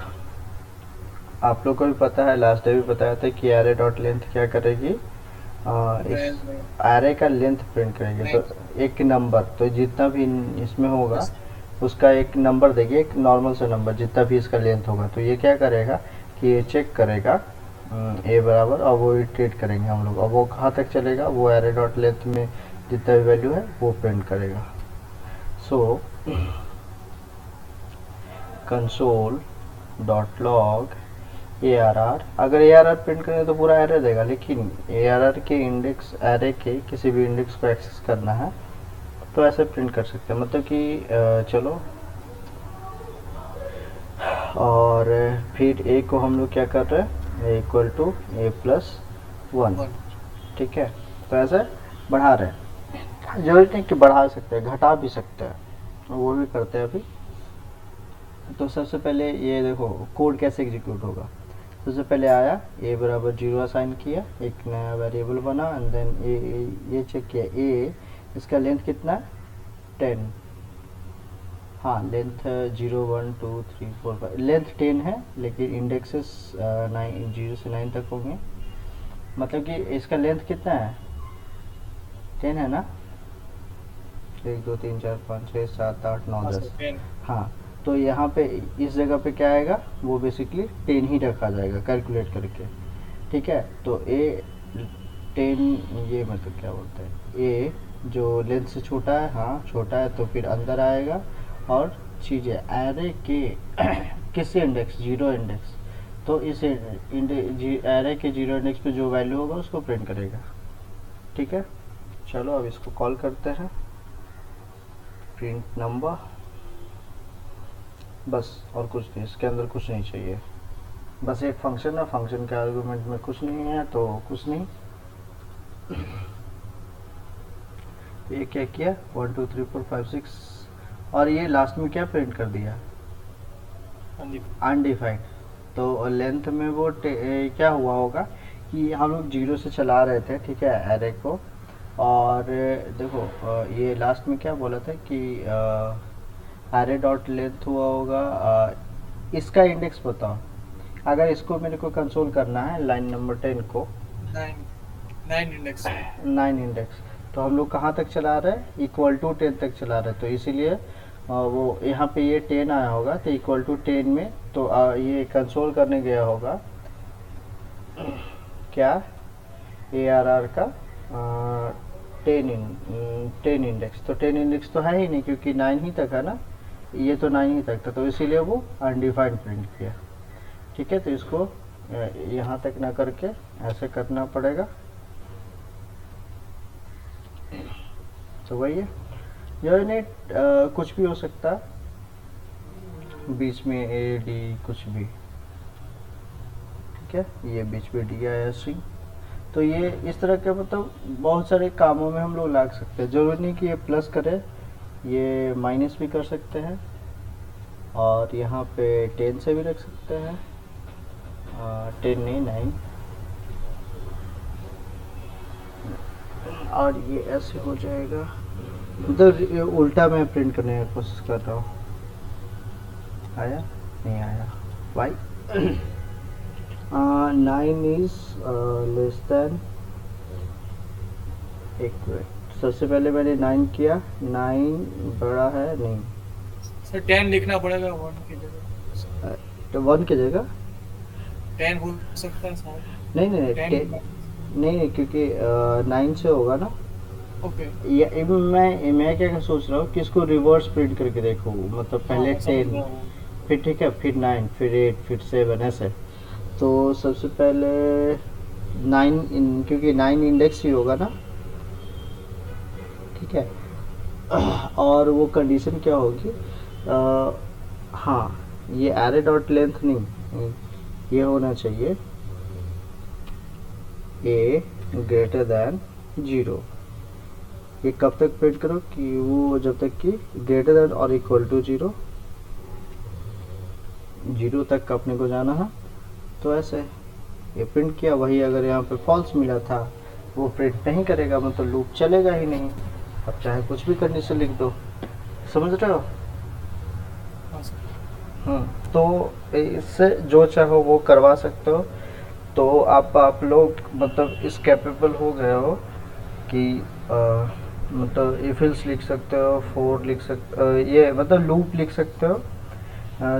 आप लोग को भी पता है, लास्ट डे भी बताया था कि एरे डॉट लेंथ क्या करेगी, इस एरे का लेंथ प्रिंट करेगी। तो एक नंबर, तो जितना भी इसमें होगा उसका एक नंबर देगी, एक नॉर्मल सा नंबर जितना भी इसका लेंथ होगा। तो ये क्या करेगा कि ये चेक करेगा ए बराबर, और वो इटरेट करेंगे हम लोग, और वो कहाँ तक चलेगा, वो एरे डॉट लेंथ में जितना भी वैल्यू है वो प्रिंट करेगा। सो कंसोल डॉट लॉग ARR, अगर ARR प्रिंट करें तो पूरा एरे देगा, लेकिन ARR के इंडेक्स, एरे के किसी भी इंडेक्स को एक्सेस करना है तो ऐसे प्रिंट कर सकते हैं। मतलब कि चलो, और फिर ए को हम लोग क्या कर रहे हैं, इक्वल टू A+1, ठीक है। तो ऐसे बढ़ा रहे हैं, जरूरत नहीं कि बढ़ा सकते हैं, घटा भी सकते हैं, वो भी करते हैं अभी। तो सबसे पहले ये देखो कोड कैसे एग्जीक्यूट होगा। सबसे पहले आया ए बराबर 0 असाइन किया, एक नया वेरिएबल बना, एंड देन ये चेक किया ए, इसका लेंथ कितना है 10, हाँ लेंथ 0 1 2 3 4 5, लेंथ 10 है, लेकिन इंडेक्सेस 0 से 9 तक होंगे। मतलब कि इसका लेंथ कितना है 10 है ना, 1 2 3 4 5 6 7 8 9 10, हाँ। तो यहाँ पे इस जगह पे क्या आएगा, वो बेसिकली 10 ही रखा जाएगा कैलकुलेट करके, ठीक है। तो ए 10, ये मतलब क्या बोलते हैं, ए जो लेंथ से छोटा है, हाँ छोटा है, तो फिर अंदर आएगा, और चीज़ें एरे के किस इंडेक्स, 0 इंडेक्स, तो इस एरे के 0 इंडेक्स पे जो वैल्यू होगा उसको प्रिंट करेगा, ठीक है। चलो अब इसको कॉल करते हैं, प्रिंट नंबर, बस और कुछ नहीं, इसके अंदर कुछ नहीं चाहिए, बस एक फंक्शन है, फंक्शन के आर्गुमेंट में कुछ नहीं है तो कुछ नहीं। ये क्या किया 1 2 3 4 5 6, और ये लास्ट में क्या प्रिंट कर दिया, अनडिफाइंड। तो लेंथ में वो क्या हुआ होगा कि हम लोग 0 से चला रहे थे, ठीक है, एरे को, और देखो ये लास्ट में क्या बोला था कि एरे डॉट लेंथ हुआ होगा, इसका इंडेक्स बताओ। अगर इसको मेरे को कंसोल करना है लाइन नंबर 10 को, 9 इंडेक्स, तो हम लोग कहाँ तक चला रहे हैं, इक्वल टू 10 तक चला रहे हैं। तो इसीलिए वो यहाँ पे ये 10 आया होगा, तो इक्वल टू 10 में, तो ये कंसोल करने गया होगा क्या, ARR का 10 इंडेक्स। तो 10 इंडेक्स तो है ही नहीं, क्योंकि 9 ही तक है ना, ये तो 9 ही तक था, तो इसीलिए वो अनडिफाइंड प्रिंट किया, ठीक है। तो इसको यहाँ तक ना करके ऐसे करना पड़ेगा, तो वही है, यूनिट कुछ भी हो सकता है, बीच में AD कुछ भी, ठीक है। ये बीच में D आया स्ट्रिंग, तो ये इस तरह के मतलब बहुत सारे कामों में हम लोग ला सकते हैं। जरूरी नहीं कि ये प्लस करे, ये माइनस भी कर सकते हैं, और यहाँ पे 10 से भी रख सकते हैं, 10 नहीं 9, और ये ऐसे हो जाएगा, मतलब उल्टा मैं प्रिंट करने की कोशिश कर रहा हूँ। आया नहीं आया, वाई 9 इज लेस देन एक मिनट, सबसे पहले मैंने 9 किया, 9 बड़ा है नहीं, सर 10 लिखना पड़ेगा 1 की जगह। तो 1 की जगह 10 हो सकता है शायद। नहीं नहीं नहीं 10 नहीं नहीं, क्योंकि 9 से होगा ना। ओके। या मैं क्या सोच रहा हूँ कि इसको रिवर्स प्रिंट करके देखो, मतलब पहले 10, फिर ठीक है, फिर 9, फिर 8, फिर 7, ऐसे। तो सबसे पहले 9 क्योंकि 9 इंडेक्स ही होगा ना, ठीक है। और वो कंडीशन क्या होगी, हाँ, ये एरे डॉट लेंथ नहीं, ये होना चाहिए ए ग्रेटर देन 0। ये कब तक प्रिंट करो कि वो जब तक कि ग्रेटर देन और इक्वल टू 0 तक अपने को जाना है। तो ऐसे ये प्रिंट किया, वही अगर यहाँ पे फॉल्स मिला था वो प्रिंट नहीं करेगा, मतलब लूप चलेगा ही नहीं। अब चाहे कुछ भी कंडीशन लिख दो, समझ रहे हो। तो इससे जो चाहो वो करवा सकते हो। तो आप लोग मतलब इस कैपेबल हो गए हो कि मतलब इफ एल्स लिख सकते हो, फॉर लिख सकते, ये मतलब लूप लिख सकते हो,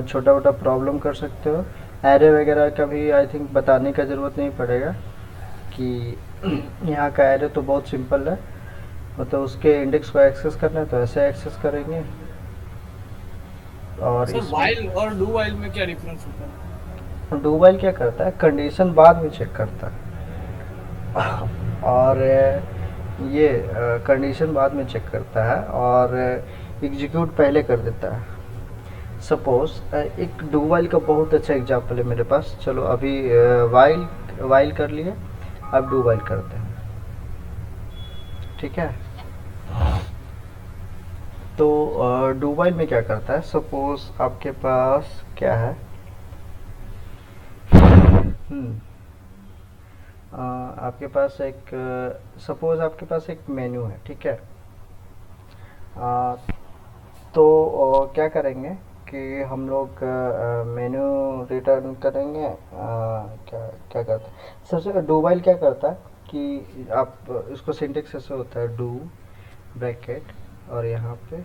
छोटा मोटा प्रॉब्लम कर सकते हो। एरे वगैरह का भी आई थिंक बताने का ज़रूरत नहीं पड़ेगा कि यहाँ का एरे तो बहुत सिंपल है, मतलब उसके इंडेक्स को एक्सेस करना है तो ऐसे एक्सेस करेंगे। और सर वाइल और डू वाइल में क्या डिफरेंस होता है? डू वाइल क्या करता है, कंडीशन बाद में चेक करता है, और ये कंडीशन बाद में चेक करता है और एग्जीक्यूट पहले कर देता है। सपोज एक डू वाइल का बहुत अच्छा एग्जांपल है मेरे पास। चलो अभी वाइल कर लिए, अब डू वाइल करते हैं, ठीक है। तो डू वाइल में क्या करता है, सपोज आपके पास क्या है, आपके पास एक सपोज आपके पास एक मेन्यू है, ठीक है। तो क्या करेंगे कि हम लोग मेन्यू रिटर्न करेंगे। क्या क्या करता है सबसे, डू वाइल क्या करता है कि आप इसको सिंटेक्स ऐसे होता है, डू ब्रैकेट और यहाँ पे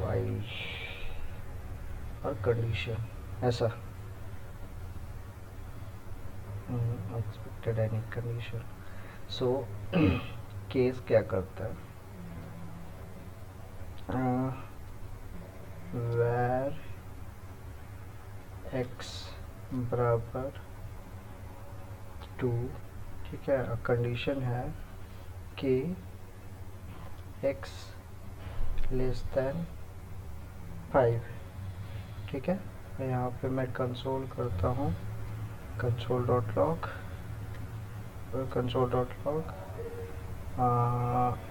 वाइल और कंडीशन, ऐसा expected any condition. So case क्या करता है, where x बराबर 2, ठीक है, कंडीशन है कि x लेस देन 5, ठीक है। यहाँ पे मैं कंसोल करता हूँ, console dot log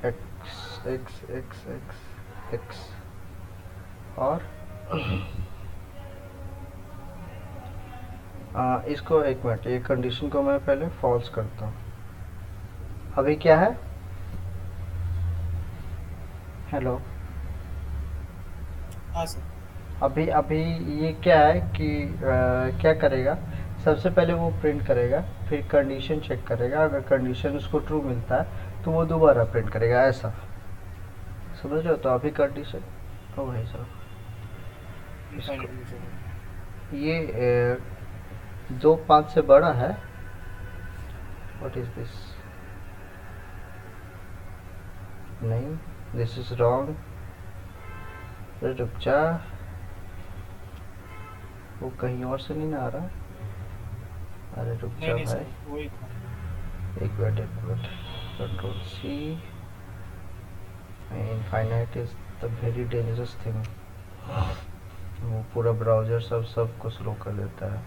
x x x x x, और इसको एक मिनट, ये कंडीशन को मैं पहले फॉल्स करता हूँ। अभी क्या है, हेलो, हाँ सर। अभी ये क्या है कि क्या करेगा, सबसे पहले वो प्रिंट करेगा, फिर कंडीशन चेक करेगा, अगर कंडीशन उसको ट्रू मिलता है तो वो दोबारा प्रिंट करेगा, ऐसा समझ रहे हो। तो अभी कंडीशन, ओ भाई साहब, ये 2 5 से बड़ा है, व्हाट इज दिस, नहीं दिस इज रॉन्ग, रुक जा, वो कहीं और से नहीं ना आ रहा, अरे रुक जा भाई, एक minute, control C, infinite is the very dangerous thing, वो पूरा ब्राउज़र सब को स्लो कर देता है।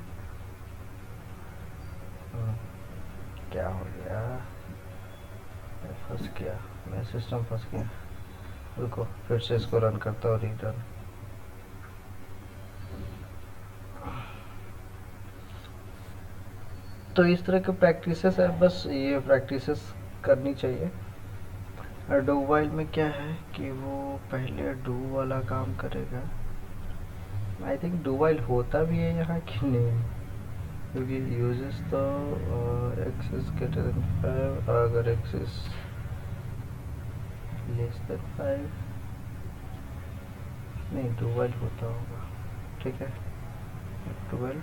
क्या हो गया, मैं फंस गया, मैं सिस्टम फंस गया, रुको फिर से इसको रन करता हूँ, रिटर्न। तो इस तरह के प्रैक्टिसेस है, बस ये प्रैक्टिसेस करनी चाहिए। और डू वाइल में क्या है कि वो पहले डू वाला काम करेगा, आई थिंक डू वाइल होता भी है यहाँ कि नहीं, क्योंकि यूजेस तो एक्स इज ग्रेटर देन 5, अगर एक्स इज लेस देन 5, नहीं 12 होता होगा, ठीक है 12।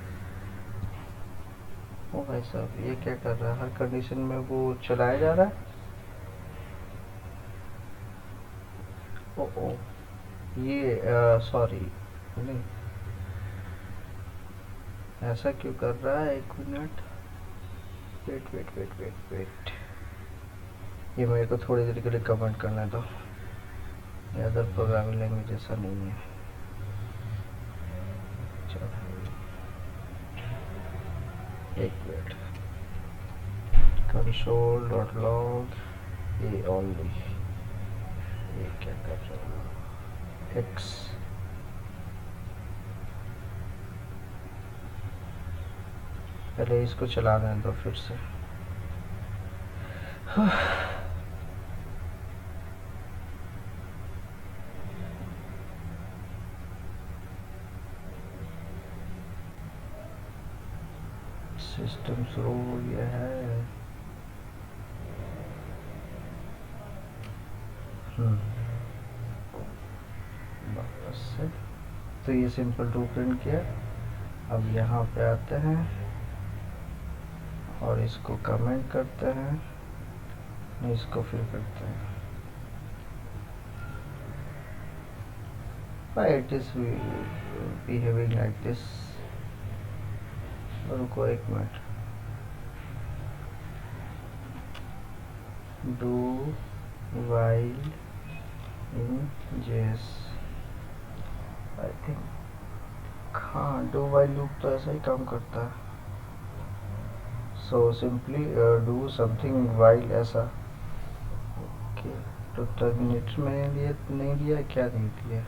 ओ भाई साहब ये क्या कर रहा है, हर कंडीशन में वो चलाया जा रहा है। ओ ये सॉरी, नहीं ऐसा क्यों कर रहा है, एक minute, wait wait wait wait wait, ये मेरे को थोड़ी देर के लिए कमेंट करना दो, ये अदर प्रोग्रामिंग लैंग्वेज ऐसा नहीं है। चलो एक मिनट, कंसोल डॉट लॉग ये ओनली, ये क्या कर रहा है, एक्स पहले इसको चलाने दो फिर से। सिस्टम शुरू हो गया है। वापस से, तो ये सिंपल टू प्रिंट किया। अब यहाँ पे आते हैं और इसको कमेंट करते हैं, इसको फिर करते हैं, why it is behaving like this। रुको एक minute, do while in JS, I think हाँ डू वाइल लूप तो ऐसा ही काम करता है। So simply do something while ऐसा, ओके। तो टर्मिनेटर मैंने नहीं दिया, क्या नहीं दिया,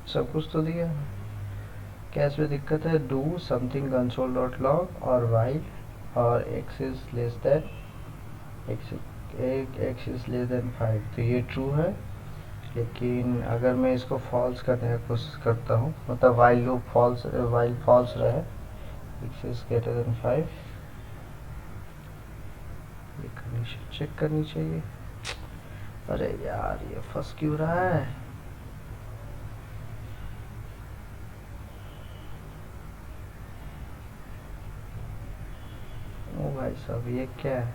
सब कुछ तो दिया। क्या इसमें दिक्कत है, do something console dot log और वाइल और x is less than x is less than 5, तो ये ट्रू है। लेकिन अगर मैं इसको फॉल्स करने की कोशिश करता हूँ, मतलब while loop false, while false रहे, एक्स इज ग्रेटर देन 5, ये कंडीशन चेक करनी चाहिए। अरे यार ये फंस क्यों रहा है, ओ भाई साहब ये क्या है।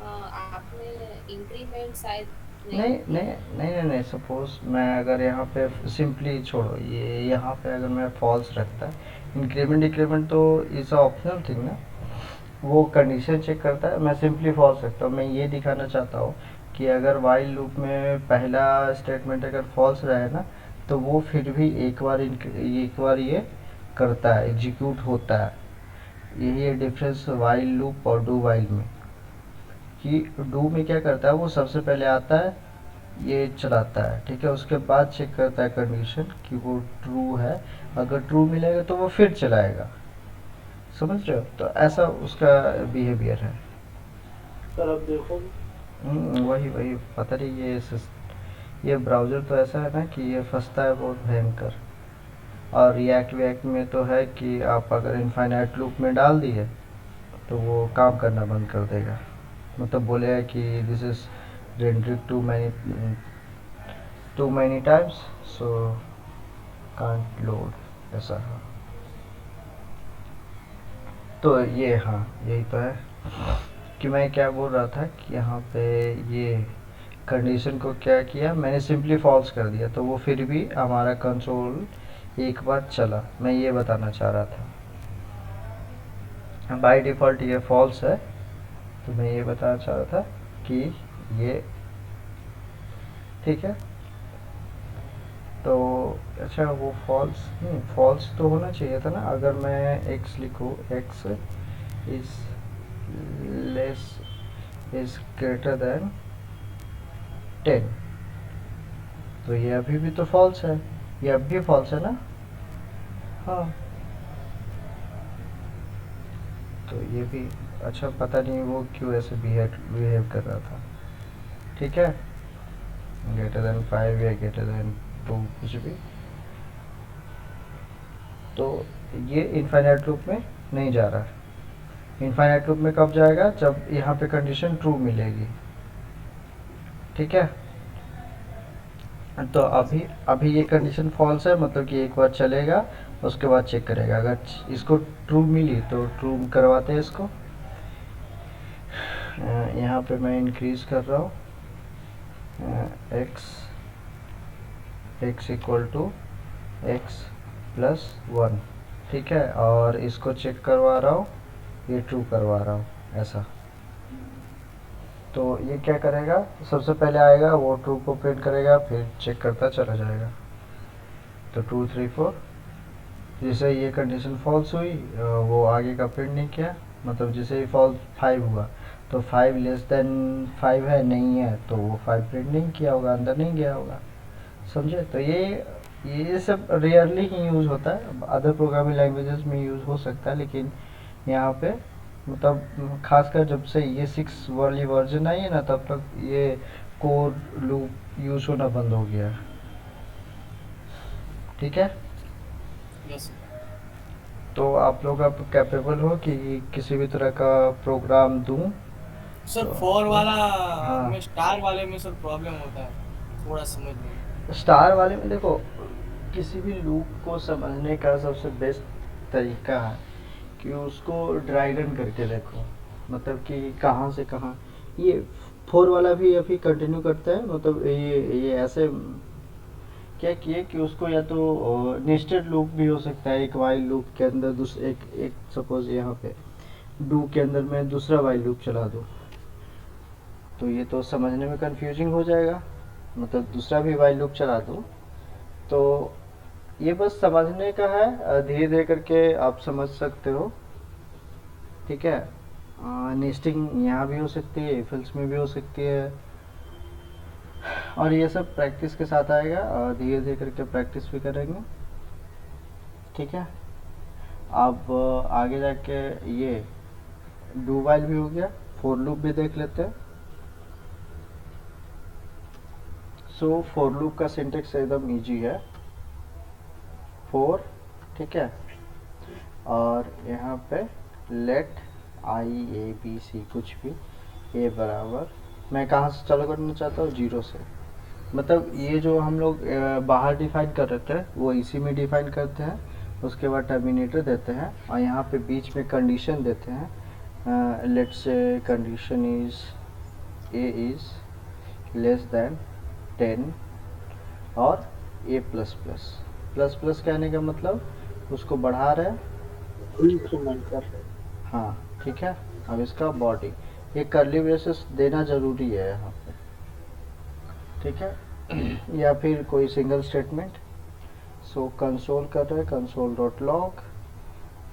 आपने इंक्रीमेंट शायद नहीं सपोज मैं अगर यहाँ पे सिंपली छोड़ो, ये यहाँ पे अगर मैं फॉल्स रखता है, इंक्रीमेंट डिक्रीमेंट तो इज ऑप्शनल थिंग ना, वो कंडीशन चेक करता है। मैं सिंपली फॉल्स रखता हूँ, मैं ये दिखाना चाहता हूँ कि अगर वाइल लूप में पहला स्टेटमेंट अगर फॉल्स रहे ना, तो वो फिर भी एक बार ये करता है, एग्जीक्यूट होता है। यही है डिफरेंस वाइल लूप और डू वाइल में, कि डू में क्या करता है, वो सबसे पहले आता है, ये चलाता है, ठीक है, उसके बाद चेक करता है कंडीशन कि वो ट्रू है, अगर ट्रू मिलेगा तो वो फिर चलाएगा, समझ रहे हो। तो ऐसा उसका बिहेवियर है। सर अब देखो, वही पता नहीं, ये ब्राउज़र तो ऐसा है ना कि ये फंसता है बहुत भयंकर। और रिएक्ट में तो है कि आप अगर इनफाइनाइट लूप में डाल दिए तो वो काम करना बंद कर देगा, मतलब बोलेगा कि this is rendering too many times so can't load, ऐसा है। तो ये हाँ यही तो है कि मैं क्या बोल रहा था कि यहाँ पे ये कंडीशन को क्या किया, मैंने सिंपली फॉल्स कर दिया, तो वो फिर भी हमारा कंसोल एक बार चला, मैं ये बताना चाह रहा था। बाय डिफ़ॉल्ट ये फॉल्स है, तो मैं ये बताना चाह रहा था कि ये ठीक है। तो अच्छा वो फॉल्स तो होना चाहिए था ना, अगर मैं x लिखूँ, x इज ग्रेटर देन 10, तो ये अभी भी तो फॉल्स है, ये अब भी फॉल्स है ना, हाँ। तो ये भी अच्छा, पता नहीं वो क्यों ऐसे बिहेव कर रहा था, ठीक है, ग्रेटर देन 5 या ग्रेटर देन 2 कुछ भी। तो ये इनफाइनाइट लूप में नहीं जा रहा है। इनफाइनाइट लूप में कब जाएगा, जब यहाँ पे कंडीशन ट्रू मिलेगी, ठीक है। तो अभी ये कंडीशन फॉल्स है, मतलब कि एक बार चलेगा उसके बाद चेक करेगा, अगर इसको ट्रू मिली तो ट्रू करवाते हैं इसको। यहाँ पे मैं इंक्रीज कर रहा हूँ x equal to X plus 1, ठीक है, और इसको चेक करवा रहा हूँ, ये ट्रू करवा रहा हूँ ऐसा। तो ये क्या करेगा, सबसे पहले आएगा वो ट्रू को प्रिंट करेगा, फिर चेक करता चला जाएगा। तो 2 3 4, जैसे ये कंडीशन फॉल्स हुई वो आगे का प्रिंट नहीं किया, मतलब जैसे ही फॉल्स 5 हुआ तो 5 लेस देन 5 है नहीं है, तो वो 5 प्रिंट नहीं किया होगा, अंदर नहीं गया होगा, समझे। तो ये सब रेयरली ही यूज़ होता है, अदर प्रोग्रामिंग लैंग्वेजेस में यूज़ हो सकता है, लेकिन यहाँ पे मतलब खासकर जब से ये 6 वाली वर्जन आई है ना, तब तक ये कोर लूप यूज़ होना बंद हो गया, ठीक है। यस तो आप लोग अब कैपेबल हो कि किसी भी तरह का प्रोग्राम दूं। सर, तो फॉर वाला हाँ, में, स्टार वाले में सर प्रॉब्लम होता है, थोड़ा समझ नहीं। स्टार वाले में देखो, किसी भी लूप को समझने का सबसे बेस्ट तरीका है कि उसको ड्राई रन करके देखो, मतलब कि कहाँ से कहाँ। ये 4 वाला भी अभी कंटिन्यू करता है, मतलब ये ऐसे क्या किए कि उसको या तो नेस्टेड लूप भी हो सकता है, एक वाइल लूप के अंदर एक सपोज यहाँ पे डू के अंदर मैं दूसरा वाइल लूप चला दूँ, तो ये तो समझने में कंफ्यूजिंग हो जाएगा, मतलब दूसरा भी वाइल लूप चला दूँ। तो ये बस समझने का है, धीरे धीरे करके आप समझ सकते हो, ठीक है। नेस्टिंग यहाँ भी हो सकती है, इफ-एल्स में भी हो सकती है, और ये सब प्रैक्टिस के साथ आएगा, और धीरे धीरे करके प्रैक्टिस भी करेंगे, ठीक है। अब आगे जाके ये डू वाइल भी हो गया, फॉर लूप भी देख लेते हैं। सो फॉर लूप का सिंटेक्स एकदम इजी है, फॉर, ठीक है, और यहाँ पे late I A B C कुछ भी, ए बराबर, मैं कहाँ से चालू करना चाहता हूँ, 0 से, मतलब ये जो हम लोग बाहर डिफाइन कर रहे थे वो इसी में डिफाइन करते हैं, उसके बाद टर्मिनेटर देते हैं, और यहाँ पे बीच में कंडीशन देते हैं, let's say condition is a is less than 10 और ए प्लस प्लस। प्लस प्लस कहने का मतलब उसको बढ़ा रहे हैं, इंक्रीमेंट कर रहे हैं। हाँ ठीक है। अब इसका बॉडी, ये कर्ली ब्रेसेस देना ज़रूरी है यहाँ पे, ठीक है। या फिर कोई सिंगल स्टेटमेंट, सो कंसोल कर रहे हैं, कंसोल डॉट लॉग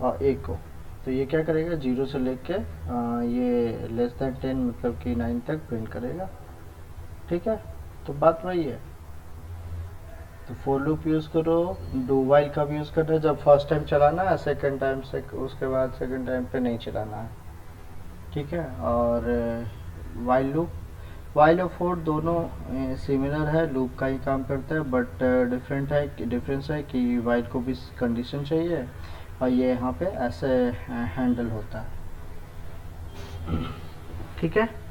और ए को, तो ये क्या करेगा 0 से लेके ये लेस दैन 10 मतलब कि 9 तक प्रिंट करेगा, ठीक है। तो बात वही है। तो फॉर लूप यूज़ करो, डू वाइल का भी यूज़ करना है जब फर्स्ट टाइम चलाना है, सेकंड टाइम से उसके बाद सेकंड टाइम पे नहीं चलाना है, ठीक है। और वाइल लूप, वाइल और फॉर दोनों सिमिलर है, लूप का ही काम करता है, बट डिफरेंस है कि वाइल को भी कंडीशन चाहिए और ये यहाँ पे ऐसे हैंडल होता है, ठीक है।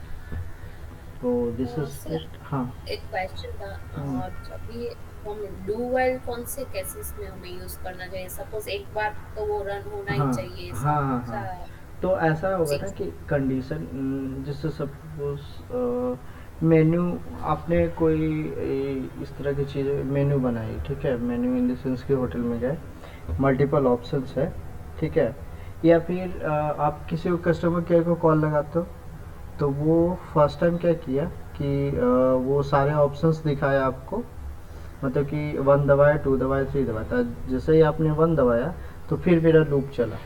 तो दिस इज हाँ एक क्वेश्चन था, हम्म। और जब ये हम डू वाइल कौन से केसेस में हमें यूज करना चाहिए? सपोज एक बार तो वो रन होना ही हाँ चाहिए, हाँ हाँ हाँ। ऐसा तो ऐसा होगा ना कि कंडीशन, जैसे सपोज मेन्यू, आपने कोई इस तरह की चीज़ मेन्यू बनाई, ठीक है, मेन्यू इन द सेंस कि होटल में गए, मल्टीपल ऑप्शंस है, ठीक है, या फिर आप किसी को कस्टमर केयर को कॉल लगाते हो, तो वो फर्स्ट टाइम क्या किया कि वो सारे ऑप्शंस दिखाया आपको, मतलब कि 1 दबाया, 2 दबाया, 3 दबाया, तो जैसे ही आपने 1 दबाया तो फिर मेरा लूप चला,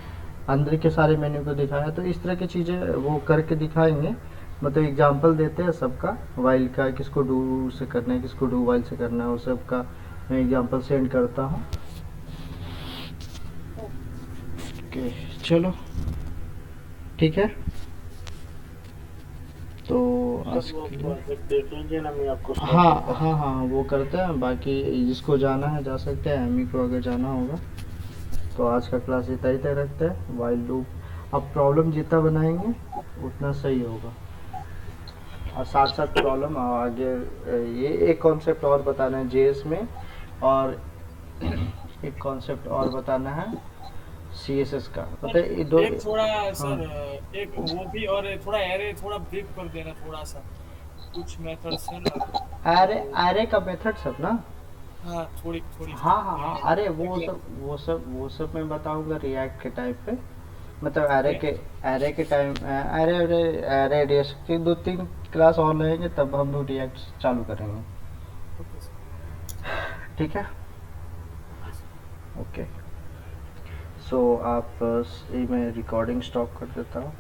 अंदर के सारे मेन्यू को दिखाया। तो इस तरह की चीज़ें वो करके दिखाएंगे, मतलब एग्जांपल देते हैं सबका, वाइल का किसको डू से करना है, किसको डू वाइल से करना है, वो सब का मैं एग्जांपल सेंड करता हूँ। ओके चलो ठीक है। तो आज वो के लिए प्रोजेक्ट देख लीजिए ना, मैं आपको शेयर हाँ करता हूँ। हाँ हाँ वो करते हैं, बाकी जिसको जाना है जा सकते हैं, एमी को अगर जाना होगा तो आज का क्लास इतना ही तक रखते हैं। वाइल लूप अब प्रॉब्लम जितना बनाएंगे उतना सही होगा, और साथ साथ प्रॉब्लम आगे ये एक कॉन्सेप्ट और बताना है जेएस में, और एक कॉन्सेप्ट और बताना है सीएसएस का। पता है ये दो एक थोड़ा हाँ। सर एक वो भी, और थोड़ा एरे थोड़ा ब्रीफ कर देना थोड़ा सा, कुछ मेथड्स है ना। एरे का मेथड सब ना। हाँ थोड़ी थोड़ी। हाँ अरे वो सब मैं बताऊंगा रिएक्ट के टाइम पे, मतलब एरे के टाइम एरे रेडियस की 2-3 क्लास और लेंगे तब हम लोग रिएक्ट चालू करेंगे, ओके सर। ठीक है। ओके सो आप मैं रिकॉर्डिंग स्टॉप कर देता हूँ।